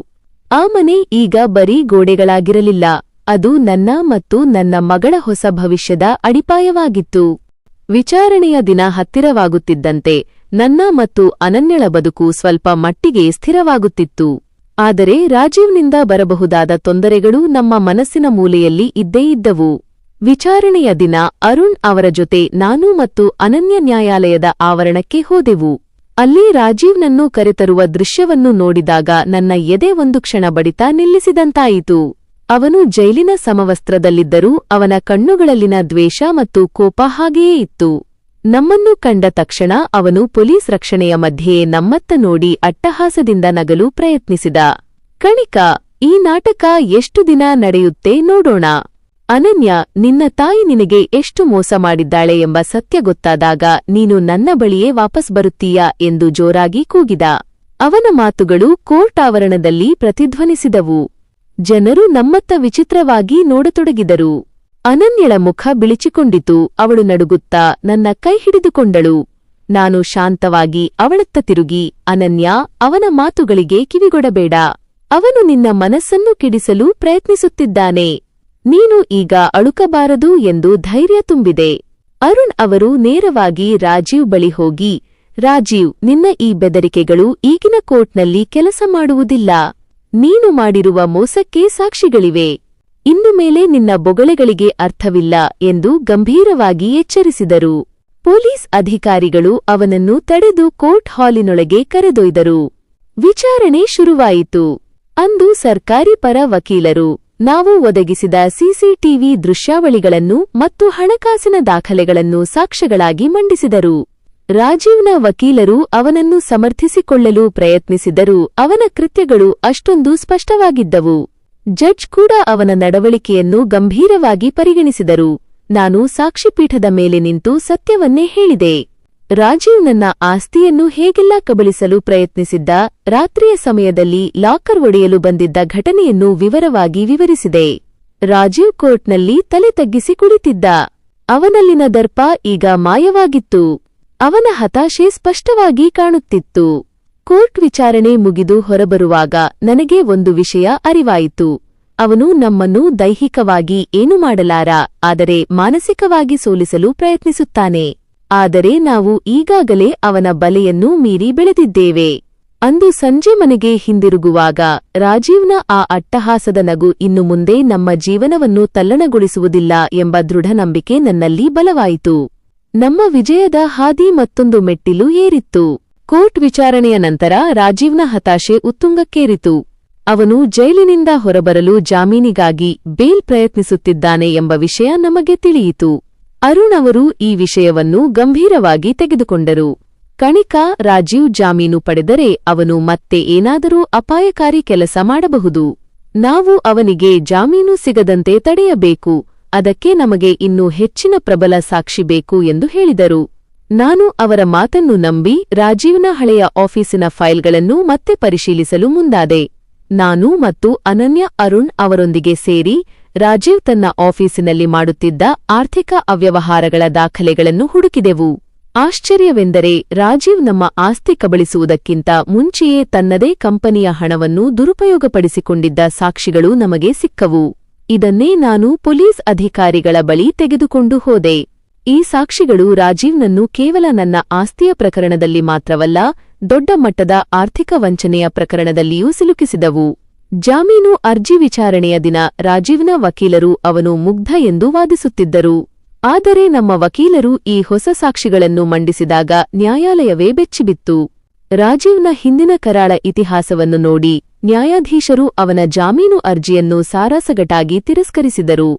ಆ ಮನೆ ಈಗ ಬರೀ ಗೋಡೆಗಳಾಗಿರಲಿಲ್ಲ, ಅದು ನನ್ನ ಮತ್ತು ನನ್ನ ಮಗಳ ಹೊಸ ಭವಿಷ್ಯದ ಅಡಿಪಾಯವಾಗಿತ್ತು. ವಿಚಾರಣೆಯ ದಿನ ಹತ್ತಿರವಾಗುತ್ತಿದ್ದಂತೆ ನನ್ನ ಮತ್ತು ಅನನ್ಯಳ ಬದುಕು ಸ್ವಲ್ಪ ಮಟ್ಟಿಗೆ ಸ್ಥಿರವಾಗುತ್ತಿತ್ತು. ಆದರೆ ರಾಜೀವ್ನಿಂದ ಬರಬಹುದಾದ ತೊಂದರೆಗಳು ನಮ್ಮ ಮನಸ್ಸಿನ ಮೂಲೆಯಲ್ಲಿ ಇದ್ದೇ ಇದ್ದವು. ವಿಚಾರಣೆಯ ದಿನ ಅರುಣ್ ಅವರ ಜೊತೆ ನಾನು ಮತ್ತು ಅನನ್ಯ ನ್ಯಾಯಾಲಯದ ಆವರಣಕ್ಕೆ ಹೋದೆವು. ಅಲ್ಲಿ ರಾಜೀವ್ನನ್ನು ಕರೆತರುವ ದೃಶ್ಯವನ್ನು ನೋಡಿದಾಗ ನನ್ನ ಎದೆ ಒಂದು ಕ್ಷಣ ಬಡಿತ ನಿಲ್ಲಿಸಿದಂತಾಯಿತು. ಅವನು ಜೈಲಿನ ಸಮವಸ್ತ್ರದಲ್ಲಿದ್ದರೂ ಅವನ ಕಣ್ಣುಗಳಲ್ಲಿನ ದ್ವೇಷ ಮತ್ತು ಕೋಪ ಹಾಗೆಯೇ ಇತ್ತು. ನಮ್ಮನ್ನು ಕಂಡ ತಕ್ಷಣ ಅವನು ಪೊಲೀಸ್ ರಕ್ಷಣೆಯ ಮಧ್ಯೆಯೇ ನಮ್ಮತ್ತ ನೋಡಿ ಅಟ್ಟಹಾಸದಿಂದ ನಗಲು ಪ್ರಯತ್ನಿಸಿದ. ಕಣಿಕಾ, ಈ ನಾಟಕ ಎಷ್ಟು ದಿನ ನಡೆಯುತ್ತೆ ನೋಡೋಣ. ಅನನ್ಯ, ನಿನ್ನ ತಾಯಿ ನಿನಗೆ ಎಷ್ಟು ಮೋಸ ಮಾಡಿದ್ದಾಳೆ ಎಂಬ ಸತ್ಯ ಗೊತ್ತಾದಾಗ ನೀನು ನನ್ನ ಬಳಿಯೇ ವಾಪಸ್ ಬರುತ್ತೀಯಾ ಎಂದು ಜೋರಾಗಿ ಕೂಗಿದ. ಅವನ ಮಾತುಗಳು ಕೋರ್ಟ್ ಆವರಣದಲ್ಲಿ ಪ್ರತಿಧ್ವನಿಸಿದವು. ಜನರು ನಮ್ಮತ್ತ ವಿಚಿತ್ರವಾಗಿ ನೋಡತೊಡಗಿದರು. ಅನನ್ಯಳ ಮುಖ ಬಿಳಿಚಿಕೊಂಡಿತು. ಅವಳು ನಡುಗುತ್ತಾ ನನ್ನ ಕೈ ಹಿಡಿದುಕೊಂಡಳು. ನಾನು ಶಾಂತವಾಗಿ ಅವಳತ್ತ ತಿರುಗಿ, ಅನನ್ಯ, ಅವನ ಮಾತುಗಳಿಗೆ ಕಿವಿಗೊಡಬೇಡ. ಅವನು ನಿನ್ನ ಮನಸ್ಸನ್ನು ಕೆಡಿಸಲು ಪ್ರಯತ್ನಿಸುತ್ತಿದ್ದಾನೆ. ನೀನು ಈಗ ಅಳುಕಬಾರದು ಎಂದು ಧೈರ್ಯ ತುಂಬಿದೆ. ಅರುಣ್ ಅವರು ನೇರವಾಗಿ ರಾಜೀವ್ ಬಳಿ ಹೋಗಿ, ರಾಜೀವ್, ನಿನ್ನ ಈ ಬೆದರಿಕೆಗಳು ಈಗಿನ ಕೋರ್ಟ್ನಲ್ಲಿ ಕೆಲಸ ಮಾಡುವುದಿಲ್ಲ. ನೀನು ಮಾಡಿರುವ ಮೋಸಕ್ಕೆ ಸಾಕ್ಷಿಗಳಿವೆ. ಇನ್ನು ಮೇಲೆ ನಿನ್ನ ಬೊಗಳೆಗಳಿಗೆ ಅರ್ಥವಿಲ್ಲ ಎಂದು ಗಂಭೀರವಾಗಿ ಎಚ್ಚರಿಸಿದರು. ಪೊಲೀಸ್ ಅಧಿಕಾರಿಗಳು ಅವನನ್ನು ತಡೆದು ಕೋರ್ಟ್ ಹಾಲಿನೊಳಗೆ ಕರೆದೊಯ್ದರು. ವಿಚಾರಣೆ ಶುರುವಾಯಿತು. ಅಂದು ಸರ್ಕಾರಿ ಪರ ವಕೀಲರು ನಾವು ಒದಗಿಸಿದ ಸಿಸಿಟಿವಿ ದೃಶ್ಯಾವಳಿಗಳನ್ನು ಮತ್ತು ಹಣಕಾಸಿನ ದಾಖಲೆಗಳನ್ನು ಸಾಕ್ಷ್ಯಗಳಾಗಿ ಮಂಡಿಸಿದರು. ರಾಜೀವ್ನ ವಕೀಲರು ಅವನನ್ನು ಸಮರ್ಥಿಸಿಕೊಳ್ಳಲು ಪ್ರಯತ್ನಿಸಿದರೂ ಅವನ ಕೃತ್ಯಗಳು ಅಷ್ಟೊಂದು ಸ್ಪಷ್ಟವಾಗಿದ್ದವು. ಜಡ್ಜ್ ಕೂಡ ಅವನ ನಡವಳಿಕೆಯನ್ನು ಗಂಭೀರವಾಗಿ ಪರಿಗಣಿಸಿದರು. ನಾನು ಸಾಕ್ಷಿಪೀಠದ ಮೇಲೆ ನಿಂತು ಸತ್ಯವನ್ನೇ ಹೇಳಿದೆ. ರಾಜೀವ್ ನನ್ನ ಆಸ್ತಿಯನ್ನು ಹೇಗೆಲ್ಲ ಕಬಳಿಸಲು ಪ್ರಯತ್ನಿಸಿದ್ದ, ರಾತ್ರಿಯ ಸಮಯದಲ್ಲಿ ಲಾಕರ್ ಒಡೆಯಲು ಬಂದಿದ್ದ ಘಟನೆಯನ್ನು ವಿವರವಾಗಿ ವಿವರಿಸಿದೆ. ರಾಜೀವ್ ಕೋರ್ಟ್ನಲ್ಲಿ ತಲೆ ತಗ್ಗಿಸಿ ಕುಳಿತಿದ್ದ. ಅವನಲ್ಲಿನ ದರ್ಪ ಈಗ ಮಾಯವಾಗಿತ್ತು. ಅವನ ಹತಾಶೆ ಸ್ಪಷ್ಟವಾಗಿ ಕಾಣುತ್ತಿತ್ತು. ಕೋರ್ಟ್ ವಿಚಾರಣೆ ಮುಗಿದು ಹೊರಬರುವಾಗ ನನಗೆ ಒಂದು ವಿಷಯ ಅರಿವಾಯಿತು. ಅವನು ನಮ್ಮನ್ನು ದೈಹಿಕವಾಗಿ ಏನು ಮಾಡಲಾರ, ಆದರೆ ಮಾನಸಿಕವಾಗಿ ಸೋಲಿಸಲು ಪ್ರಯತ್ನಿಸುತ್ತಾನೆ. ಆದರೆ ನಾವು ಈಗಾಗಲೇ ಅವನ ಬಲೆಯನ್ನು ಮೀರಿ ಬೆಳೆದಿದ್ದೇವೆ. ಅಂದು ಸಂಜೆ ಮನೆಗೆ ಹಿಂದಿರುಗುವಾಗ ರಾಜೀವ್ನ ಆ ಅಟ್ಟಹಾಸದ ನಗು ಇನ್ನು ಮುಂದೆ ನಮ್ಮ ಜೀವನವನ್ನು ತಲ್ಲಣಗೊಳಿಸುವುದಿಲ್ಲ ಎಂಬ ದೃಢ ನಂಬಿಕೆ ನನ್ನಲ್ಲಿ ಬಲವಾಯಿತು. ನಮ್ಮ ವಿಜಯದ ಹಾದಿ ಮತ್ತೊಂದು ಮೆಟ್ಟಿಲು ಏರಿತ್ತು. ಕೋರ್ಟ್ ವಿಚಾರಣೆಯ ನಂತರ ರಾಜೀವ್ನ ಹತಾಶೆ ಉತ್ತುಂಗಕ್ಕೇರಿತು. ಅವನು ಜೈಲಿನಿಂದ ಹೊರಬರಲು ಜಾಮೀನಿಗಾಗಿ ಬೇಲ್ ಪ್ರಯತ್ನಿಸುತ್ತಿದ್ದಾನೆ ಎಂಬ ವಿಷಯ ನಮಗೆ ತಿಳಿಯಿತು. ಅರುಣ್ ಅವರು ಈ ವಿಷಯವನ್ನು ಗಂಭೀರವಾಗಿ ತೆಗೆದುಕೊಂಡರು. ಕಣಿಕಾ, ರಾಜೀವ್ ಜಾಮೀನು ಪಡೆದರೆ ಅವನು ಮತ್ತೆ ಏನಾದರೂ ಅಪಾಯಕಾರಿ ಕೆಲಸ ಮಾಡಬಹುದು. ನಾವು ಅವನಿಗೆ ಜಾಮೀನು ಸಿಗದಂತೆ ತಡೆಯಬೇಕು. ಅದಕ್ಕೆ ನಮಗೆ ಇನ್ನೂ ಹೆಚ್ಚಿನ ಪ್ರಬಲ ಸಾಕ್ಷಿ ಬೇಕು ಎಂದು ಹೇಳಿದರು. ನಾನು ಅವರ ಮಾತನ್ನು ನಂಬಿ ರಾಜೀವ್ನ ಹಳೆಯ ಆಫೀಸಿನ ಫೈಲ್ಗಳನ್ನು ಮತ್ತೆ ಪರಿಶೀಲಿಸಲು ಮುಂದಾದೆ. ನಾನು ಮತ್ತು ಅನನ್ಯ ಅರುಣ್ ಅವರೊಂದಿಗೆ ಸೇರಿ ರಾಜೀವ್ ತನ್ನ ಆಫೀಸಿನಲ್ಲಿ ಮಾಡುತ್ತಿದ್ದ ಆರ್ಥಿಕ ಅವ್ಯವಹಾರಗಳ ದಾಖಲೆಗಳನ್ನು ಹುಡುಕಿದೆವು. ಆಶ್ಚರ್ಯವೆಂದರೆ ರಾಜೀವ್ ನಮ್ಮ ಆಸ್ತಿ ಕಬಳಿಸುವುದಕ್ಕಿಂತ ಮುಂಚೆಯೇ ತನ್ನದೇ ಕಂಪನಿಯ ಹಣವನ್ನು ದುರುಪಯೋಗಪಡಿಸಿಕೊಂಡಿದ್ದ ಸಾಕ್ಷಿಗಳು ನಮಗೆ ಸಿಕ್ಕವು. ಇದನ್ನೇ ನಾನು ಪೊಲೀಸ್ ಅಧಿಕಾರಿಗಳ ಬಳಿ ತೆಗೆದುಕೊಂಡು ಹೋದೆ. ಈ ಸಾಕ್ಷಿಗಳು ರಾಜೀವ್ನನ್ನು ಕೇವಲ ನನ್ನ ಆಸ್ತಿಯ ಪ್ರಕರಣದಲ್ಲಿ ಮಾತ್ರವಲ್ಲ, ದೊಡ್ಡ ಮಟ್ಟದ ಆರ್ಥಿಕ ವಂಚನೆಯ ಪ್ರಕರಣದಲ್ಲಿಯೂ ಸಿಲುಕಿಸಿದವು. ಜಾಮೀನು ಅರ್ಜಿ ವಿಚಾರಣೆಯ ದಿನ ರಾಜೀವ್ನ ವಕೀಲರು ಅವನು ಮುಗ್ಧ ಎಂದು ವಾದಿಸುತ್ತಿದ್ದರು. ಆದರೆ ನಮ್ಮ ವಕೀಲರು ಈ ಹೊಸ ಸಾಕ್ಷಿಗಳನ್ನು ಮಂಡಿಸಿದಾಗ ನ್ಯಾಯಾಲಯವೇ ಬೆಚ್ಚಿಬಿತ್ತು. ರಾಜೀವ್ನ ಹಿಂದಿನ ಕರಾಳ ಇತಿಹಾಸವನ್ನು ನೋಡಿ ನ್ಯಾಯಾಧೀಶರು ಅವನ ಜಾಮೀನು ಅರ್ಜಿಯನ್ನು ಸಾರಾಸಗಟಾಗಿ ತಿರಸ್ಕರಿಸಿದರು.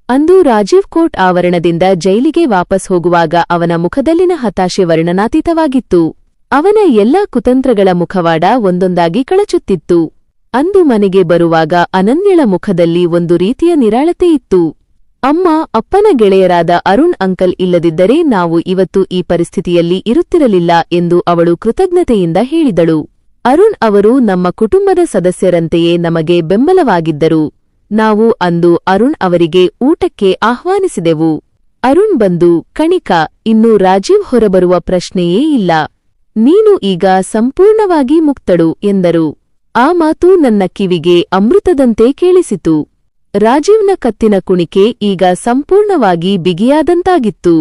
ಅಂದು ರಾಜೀವ್ ಕೋರ್ಟ್ ಆವರಣದಿಂದ ಜೈಲಿಗೆ ವಾಪಸ್ ಹೋಗುವಾಗ ಅವನ ಮುಖದಲ್ಲಿನ ಹತಾಶೆ ವರ್ಣನಾತೀತವಾಗಿತ್ತು. ಅವನ ಎಲ್ಲಾ ಕುತಂತ್ರಗಳ ಮುಖವಾಡ ಒಂದೊಂದಾಗಿ ಕಳಚುತ್ತಿತ್ತು. ಅಂದು ಮನೆಗೆ ಬರುವಾಗ ಅನನ್ಯಳ ಮುಖದಲ್ಲಿ ಒಂದು ರೀತಿಯ ನಿರಾಳತೆಯಿತ್ತು. ಅಮ್ಮ, ಅಪ್ಪನ ಗೆಳೆಯರಾದ ಅರುಣ್ ಅಂಕಲ್ ಇಲ್ಲದಿದ್ದರೆ ನಾವು ಇವತ್ತು ಈ ಪರಿಸ್ಥಿತಿಯಲ್ಲಿ ಇರುತ್ತಿರಲಿಲ್ಲ ಎಂದು ಅವಳು ಕೃತಜ್ಞತೆಯಿಂದ ಹೇಳಿದಳು. ಅರುಣ್ ಅವರು ನಮ್ಮ ಕುಟುಂಬದ ಸದಸ್ಯರಂತೆಯೇ ನಮಗೆ ಬೆಂಬಲವಾಗಿದ್ದರು. ನಾವು ಅಂದು ಅರುಣ್ ಅವರಿಗೆ ಊಟಕ್ಕೆ ಆಹ್ವಾನಿಸಿದೆವು. ಅರುಣ್ ಬಂದು, ಕಣಿಕಾ, ಇನ್ನು ರಾಜೀವ್ ಹೊರಬರುವ ಪ್ರಶ್ನೆಯೇ ಇಲ್ಲ. ನೀನು ಈಗ ಸಂಪೂರ್ಣವಾಗಿ ಮುಕ್ತಳು ಎಂದರು. ಆ ಮಾತು ನನ್ನ ಕಿವಿಗೆ ಅಮೃತದಂತೆ ಕೇಳಿಸಿತು. ರಾಜೀವ್ನ ಕತ್ತಿನ ಕುಣಿಕೆ ಈಗ ಸಂಪೂರ್ಣವಾಗಿ ಬಿಗಿಯಾದಂತಾಗಿತ್ತು.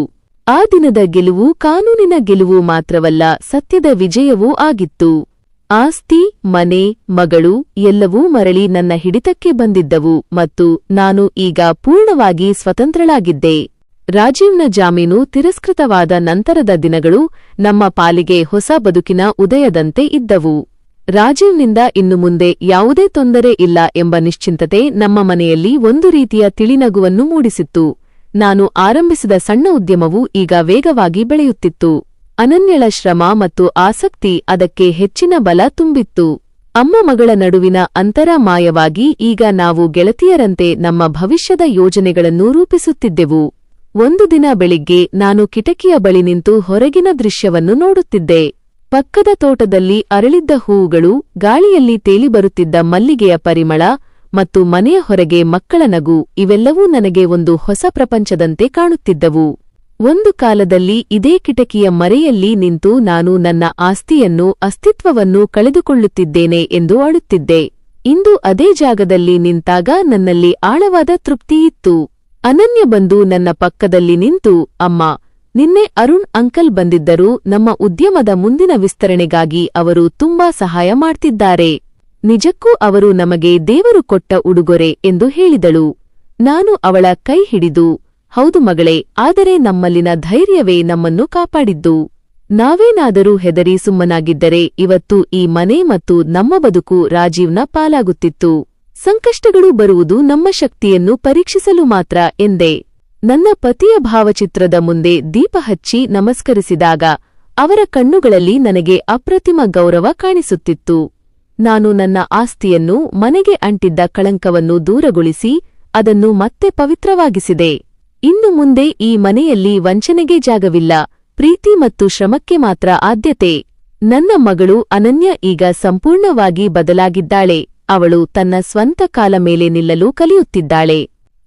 ಆ ದಿನದ ಗೆಲುವು ಕಾನೂನಿನ ಗೆಲುವು ಮಾತ್ರವಲ್ಲ, ಸತ್ಯದ ವಿಜಯವೂ ಆಗಿತ್ತು. ಆಸ್ತಿ, ಮನೆ, ಮಗಳು ಎಲ್ಲವೂ ಮರಳಿ ನನ್ನ ಹಿಡಿತಕ್ಕೆ ಬಂದಿದ್ದವು ಮತ್ತು ನಾನು ಈಗ ಪೂರ್ಣವಾಗಿ ಸ್ವತಂತ್ರಳಾಗಿದ್ದೆ. ರಾಜೀವ್ನ ಜಾಮೀನು ತಿರಸ್ಕೃತವಾದ ನಂತರದ ದಿನಗಳು ನಮ್ಮ ಪಾಲಿಗೆ ಹೊಸ ಬದುಕಿನ ಉದಯದಂತೆ ಇದ್ದವು. ರಾಜೀವ್ನಿಂದ ಇನ್ನು ಮುಂದೆ ಯಾವುದೇ ತೊಂದರೆ ಇಲ್ಲ ಎಂಬ ನಿಶ್ಚಿಂತತೆ ನಮ್ಮ ಮನೆಯಲ್ಲಿ ಒಂದು ರೀತಿಯ ತಿಳಿನಗುವನ್ನು ಮೂಡಿಸಿತ್ತು. ನಾನು ಆರಂಭಿಸಿದ ಸಣ್ಣ ಉದ್ಯಮವು ಈಗ ವೇಗವಾಗಿ ಬೆಳೆಯುತ್ತಿತ್ತು. ಅನನ್ಯಳ ಶ್ರಮ ಮತ್ತು ಆಸಕ್ತಿ ಅದಕ್ಕೆ ಹೆಚ್ಚಿನ ಬಲ ತುಂಬಿತ್ತು. ಅಮ್ಮ ಮಗಳ ನಡುವಿನ ಅಂತರ ಮಾಯವಾಗಿ ಈಗ ನಾವು ಗೆಳತಿಯರಂತೆ ನಮ್ಮ ಭವಿಷ್ಯದ ಯೋಜನೆಗಳನ್ನು ರೂಪಿಸುತ್ತಿದ್ದೆವು. ಒಂದು ದಿನ ಬೆಳಿಗ್ಗೆ ನಾನು ಕಿಟಕಿಯ ಬಳಿ ನಿಂತು ಹೊರಗಿನ ದೃಶ್ಯವನ್ನು ನೋಡುತ್ತಿದ್ದೆ. ಪಕ್ಕದ ತೋಟದಲ್ಲಿ ಅರಳಿದ್ದ ಹೂವುಗಳು, ಗಾಳಿಯಲ್ಲಿ ತೇಲಿಬರುತ್ತಿದ್ದ ಮಲ್ಲಿಗೆಯ ಪರಿಮಳ ಮತ್ತು ಮನೆಯ ಹೊರಗೆ ಮಕ್ಕಳ ನಗು ಇವೆಲ್ಲವೂ ನನಗೆ ಒಂದು ಹೊಸ ಪ್ರಪಂಚದಂತೆ ಕಾಣುತ್ತಿದ್ದವು. ಒಂದು ಕಾಲದಲ್ಲಿ ಇದೇ ಕಿಟಕಿಯ ಮರೆಯಲ್ಲಿ ನಿಂತು ನಾನು ನನ್ನ ಆಸ್ತಿಯನ್ನು, ಅಸ್ತಿತ್ವವನ್ನು ಕಳೆದುಕೊಳ್ಳುತ್ತಿದ್ದೇನೆ ಎಂದು ಅಳುತ್ತಿದ್ದೆ. ಇಂದು ಅದೇ ಜಾಗದಲ್ಲಿ ನಿಂತಾಗ ನನ್ನಲ್ಲಿ ಆಳವಾದ ತೃಪ್ತಿಯಿತ್ತು. ಅನನ್ಯ ಬಂದು ನನ್ನ ಪಕ್ಕದಲ್ಲಿ ನಿಂತು, ಅಮ್ಮ, ನಿನ್ನೆ ಅರುಣ್ ಅಂಕಲ್ ಬಂದಿದ್ದರು. ನಮ್ಮ ಉದ್ಯಮದ ಮುಂದಿನ ವಿಸ್ತರಣೆಗಾಗಿ ಅವರು ತುಂಬಾ ಸಹಾಯ ಮಾಡ್ತಿದ್ದಾರೆ. ನಿಜಕ್ಕೂ ಅವರು ನಮಗೆ ದೇವರು ಕೊಟ್ಟ ಉಡುಗೊರೆ ಎಂದು ಹೇಳಿದಳು. ನಾನು ಅವಳ ಕೈ ಹಿಡಿದು, ಹೌದು ಮಗಳೇ, ಆದರೆ ನಮ್ಮಲ್ಲಿನ ಧೈರ್ಯವೇ ನಮ್ಮನ್ನು ಕಾಪಾಡಿದ್ದು. ನಾವೇನಾದರೂ ಹೆದರಿ ಸುಮ್ಮನಾಗಿದ್ದರೆ ಇವತ್ತು ಈ ಮನೆ ಮತ್ತು ನಮ್ಮ ಬದುಕು ರಾಜೀವ್ನ ಪಾಲಾಗುತ್ತಿತ್ತು. ಸಂಕಷ್ಟಗಳು ಬರುವುದು ನಮ್ಮ ಶಕ್ತಿಯನ್ನು ಪರೀಕ್ಷಿಸಲು ಮಾತ್ರ ಎಂದೆ. ನನ್ನ ಪತಿಯ ಭಾವಚಿತ್ರದ ಮುಂದೆ ದೀಪ ಹಚ್ಚಿ ನಮಸ್ಕರಿಸಿದಾಗ ಅವರ ಕಣ್ಣುಗಳಲ್ಲಿ ನನಗೆ ಅಪ್ರತಿಮ ಗೌರವ ಕಾಣಿಸುತ್ತಿತ್ತು. ನಾನು ನನ್ನ ಆಸ್ತಿಯನ್ನು, ಮನೆಗೆ ಅಂಟಿದ್ದ ಕಳಂಕವನ್ನು ದೂರಗೊಳಿಸಿ ಅದನ್ನು ಮತ್ತೆ ಪವಿತ್ರವಾಗಿಸಿದೆ. ಇನ್ನು ಮುಂದೆ ಈ ಮನೆಯಲ್ಲಿ ವಂಚನೆಗೆ ಜಾಗವಿಲ್ಲ, ಪ್ರೀತಿ ಮತ್ತು ಶ್ರಮಕ್ಕೆ ಮಾತ್ರ ಆದ್ಯತೆ. ನನ್ನ ಮಗಳು ಅನನ್ಯ ಈಗ ಸಂಪೂರ್ಣವಾಗಿ ಬದಲಾಗಿದ್ದಾಳೆ. ಅವಳು ತನ್ನ ಸ್ವಂತ ಕಾಲ ಮೇಲೆ ನಿಲ್ಲಲು ಕಲಿಯುತ್ತಿದ್ದಾಳೆ.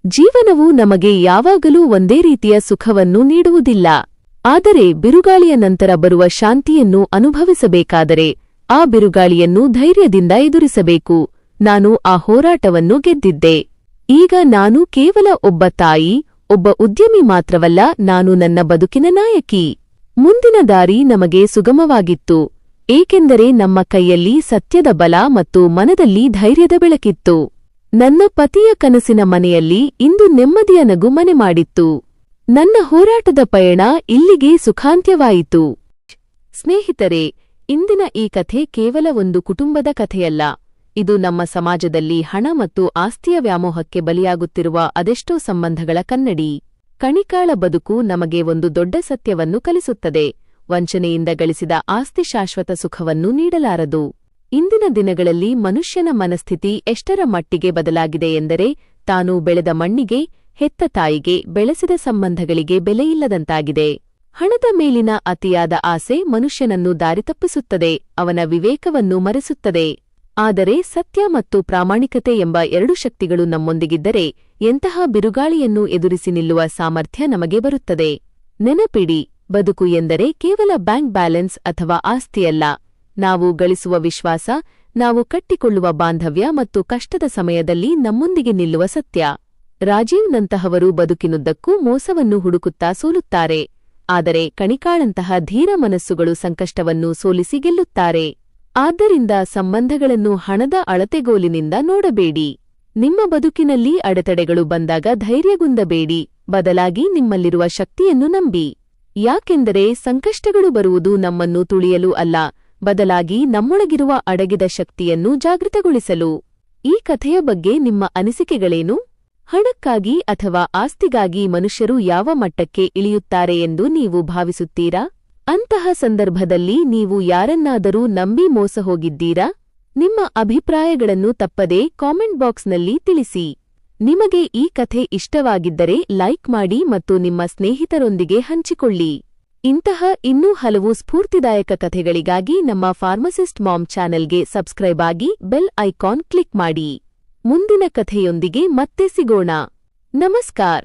ಜೀವನವು ನಮಗೆ ಯಾವಾಗಲೂ ಒಂದೇ ರೀತಿಯ ಸುಖವನ್ನು ನೀಡುವುದಿಲ್ಲ. ಆದರೆ ಬಿರುಗಾಳಿಯ ನಂತರ ಬರುವ ಶಾಂತಿಯನ್ನು ಅನುಭವಿಸಬೇಕಾದರೆ ಆ ಬಿರುಗಾಳಿಯನ್ನು ಧೈರ್ಯದಿಂದ ಎದುರಿಸಬೇಕು. ನಾನು ಆ ಹೋರಾಟವನ್ನು ಗೆದ್ದಿದ್ದೆ. ಈಗ ನಾನು ಕೇವಲ ಒಬ್ಬ ತಾಯಿ, ಒಬ್ಬ ಉದ್ಯಮಿ ಮಾತ್ರವಲ್ಲ, ನಾನು ನನ್ನ ಬದುಕಿನ ನಾಯಕಿ. ಮುಂದಿನ ದಾರಿ ನಮಗೆ ಸುಗಮವಾಗಿತ್ತು, ಏಕೆಂದರೆ ನಮ್ಮ ಕೈಯಲ್ಲಿ ಸತ್ಯದ ಬಲ ಮತ್ತು ಮನದಲ್ಲಿ ಧೈರ್ಯದ ಬೆಳಕಿತ್ತು. ನನ್ನ ಪತಿಯ ಕನಸಿನ ಮನೆಯಲ್ಲಿ ಇಂದು ನೆಮ್ಮದಿಯ ನಗು ಮನೆ ಮಾಡಿತ್ತು. ನನ್ನ ಹೋರಾಟದ ಪಯಣ ಇಲ್ಲಿಗೆ ಸುಖಾಂತ್ಯವಾಯಿತು. ಸ್ನೇಹಿತರೆ, ಇಂದಿನ ಈ ಕಥೆ ಕೇವಲ ಒಂದು ಕುಟುಂಬದ ಕಥೆಯಲ್ಲ. ಇದು ನಮ್ಮ ಸಮಾಜದಲ್ಲಿ ಹಣ ಮತ್ತು ಆಸ್ತಿಯ ವ್ಯಾಮೋಹಕ್ಕೆ ಬಲಿಯಾಗುತ್ತಿರುವ ಅದೆಷ್ಟೋ ಸಂಬಂಧಗಳ ಕನ್ನಡಿ. ಕಣಿಕಾಳ ಬದುಕು ನಮಗೆ ಒಂದು ದೊಡ್ಡ ಸತ್ಯವನ್ನು ಕಲಿಸುತ್ತದೆ: ವಂಚನೆಯಿಂದ ಗಳಿಸಿದ ಆಸ್ತಿ ಶಾಶ್ವತ ಸುಖವನ್ನು ನೀಡಲಾರದು. ಇಂದಿನ ದಿನಗಳಲ್ಲಿ ಮನುಷ್ಯನ ಮನಸ್ಥಿತಿ ಎಷ್ಟರ ಮಟ್ಟಿಗೆ ಬದಲಾಗಿದೆ ಎಂದರೆ, ತಾನು ಬೆಳೆದ ಮಣ್ಣಿಗೆ, ಹೆತ್ತ ತಾಯಿಗೆ, ಬೆಳೆಸಿದ ಸಂಬಂಧಗಳಿಗೆ ಬೆಲೆಯಿಲ್ಲದಂತಾಗಿದೆ. ಹಣದ ಮೇಲಿನ ಅತಿಯಾದ ಆಸೆ ಮನುಷ್ಯನನ್ನು ದಾರಿತಪ್ಪಿಸುತ್ತದೆ, ಅವನ ವಿವೇಕವನ್ನು ಮರೆಸುತ್ತದೆ. ಆದರೆ ಸತ್ಯ ಮತ್ತು ಪ್ರಾಮಾಣಿಕತೆ ಎಂಬ ಎರಡು ಶಕ್ತಿಗಳು ನಮ್ಮೊಂದಿಗಿದ್ದರೆ ಎಂತಹ ಬಿರುಗಾಳಿಯನ್ನು ಎದುರಿಸಿ ನಿಲ್ಲುವ ಸಾಮರ್ಥ್ಯ ನಮಗೆ ಬರುತ್ತದೆ. ನೆನಪಿಡಿ, ಬದುಕು ಎಂದರೆ ಕೇವಲ ಬ್ಯಾಂಕ್ ಬ್ಯಾಲೆನ್ಸ್ ಅಥವಾ ಆಸ್ತಿಯಲ್ಲ. ನಾವು ಗಳಿಸುವ ವಿಶ್ವಾಸ, ನಾವು ಕಟ್ಟಿಕೊಳ್ಳುವ ಬಾಂಧವ್ಯ ಮತ್ತು ಕಷ್ಟದ ಸಮಯದಲ್ಲಿ ನಮ್ಮೊಂದಿಗೆ ನಿಲ್ಲುವ ಸತ್ಯ. ರಾಜೀವ್ನಂತಹವರು ಬದುಕಿನುದ್ದಕ್ಕೂ ಮೋಸವನ್ನು ಹುಡುಕುತ್ತಾ ಸೋಲುತ್ತಾರೆ, ಆದರೆ ಕಣಿಕಾಳಂತಹ ಧೀರ ಮನಸ್ಸುಗಳು ಸಂಕಷ್ಟವನ್ನು ಸೋಲಿಸಿ ಗೆಲ್ಲುತ್ತಾರೆ. ಆದ್ದರಿಂದ ಸಂಬಂಧಗಳನ್ನು ಹಣದ ಅಳತೆಗೋಲಿನಿಂದ ನೋಡಬೇಡಿ. ನಿಮ್ಮ ಬದುಕಿನಲ್ಲಿ ಅಡೆತಡೆಗಳು ಬಂದಾಗ ಧೈರ್ಯಗುಂದಬೇಡಿ, ಬದಲಾಗಿ ನಿಮ್ಮಲ್ಲಿರುವ ಶಕ್ತಿಯನ್ನು ನಂಬಿ. ಯಾಕೆಂದರೆ ಸಂಕಷ್ಟಗಳು ಬರುವುದು ನಮ್ಮನ್ನು ತುಳಿಯಲು ಅಲ್ಲ, ಬದಲಾಗಿ ನಮ್ಮೊಳಗಿರುವ ಅಡಗಿದ ಶಕ್ತಿಯನ್ನು ಜಾಗೃತಗೊಳಿಸಲು. ಈ ಕಥೆಯ ಬಗ್ಗೆ ನಿಮ್ಮ ಅನಿಸಿಕೆಗಳೇನು? ಹಣಕ್ಕಾಗಿ ಅಥವಾ ಆಸ್ತಿಗಾಗಿ ಮನುಷ್ಯರು ಯಾವ ಮಟ್ಟಕ್ಕೆ ಇಳಿಯುತ್ತಾರೆ ಎಂದು ನೀವು ಭಾವಿಸುತ್ತೀರಾ? ಅಂತಹ ಸಂದರ್ಭದಲ್ಲಿ ನೀವು ಯಾರನ್ನಾದರೂ ನಂಬಿ ಮೋಸ ಹೋಗಿದ್ದೀರಾ? ನಿಮ್ಮ ಅಭಿಪ್ರಾಯಗಳನ್ನು ತಪ್ಪದೇ ಕಾಮೆಂಟ್ ಬಾಕ್ಸ್ನಲ್ಲಿ ತಿಳಿಸಿ. ನಿಮಗೆ ಈ ಕಥೆ ಇಷ್ಟವಾಗಿದ್ದರೆ ಲೈಕ್ ಮಾಡಿ ಮತ್ತು ನಿಮ್ಮ ಸ್ನೇಹಿತರೊಂದಿಗೆ ಹಂಚಿಕೊಳ್ಳಿ. ಇಂತಹ ಇನ್ನೂ ಹಲವು ಸ್ಫೂರ್ತಿದಾಯಕ ಕಥೆಗಳಿಗಾಗಿ ನಮ್ಮ ಫಾರ್ಮಸಿಸ್ಟ್ ಮಾಮ್ ಚಾನೆಲ್ಗೆ ಸಬ್ಸ್ಕ್ರೈಬ್ ಆಗಿ ಬೆಲ್ ಐಕಾನ್ ಕ್ಲಿಕ್ ಮಾಡಿ. ಮುಂದಿನ ಕಥೆಯೊಂದಿಗೆ ಮತ್ತೆ ಸಿಗೋಣ. ನಮಸ್ಕಾರ.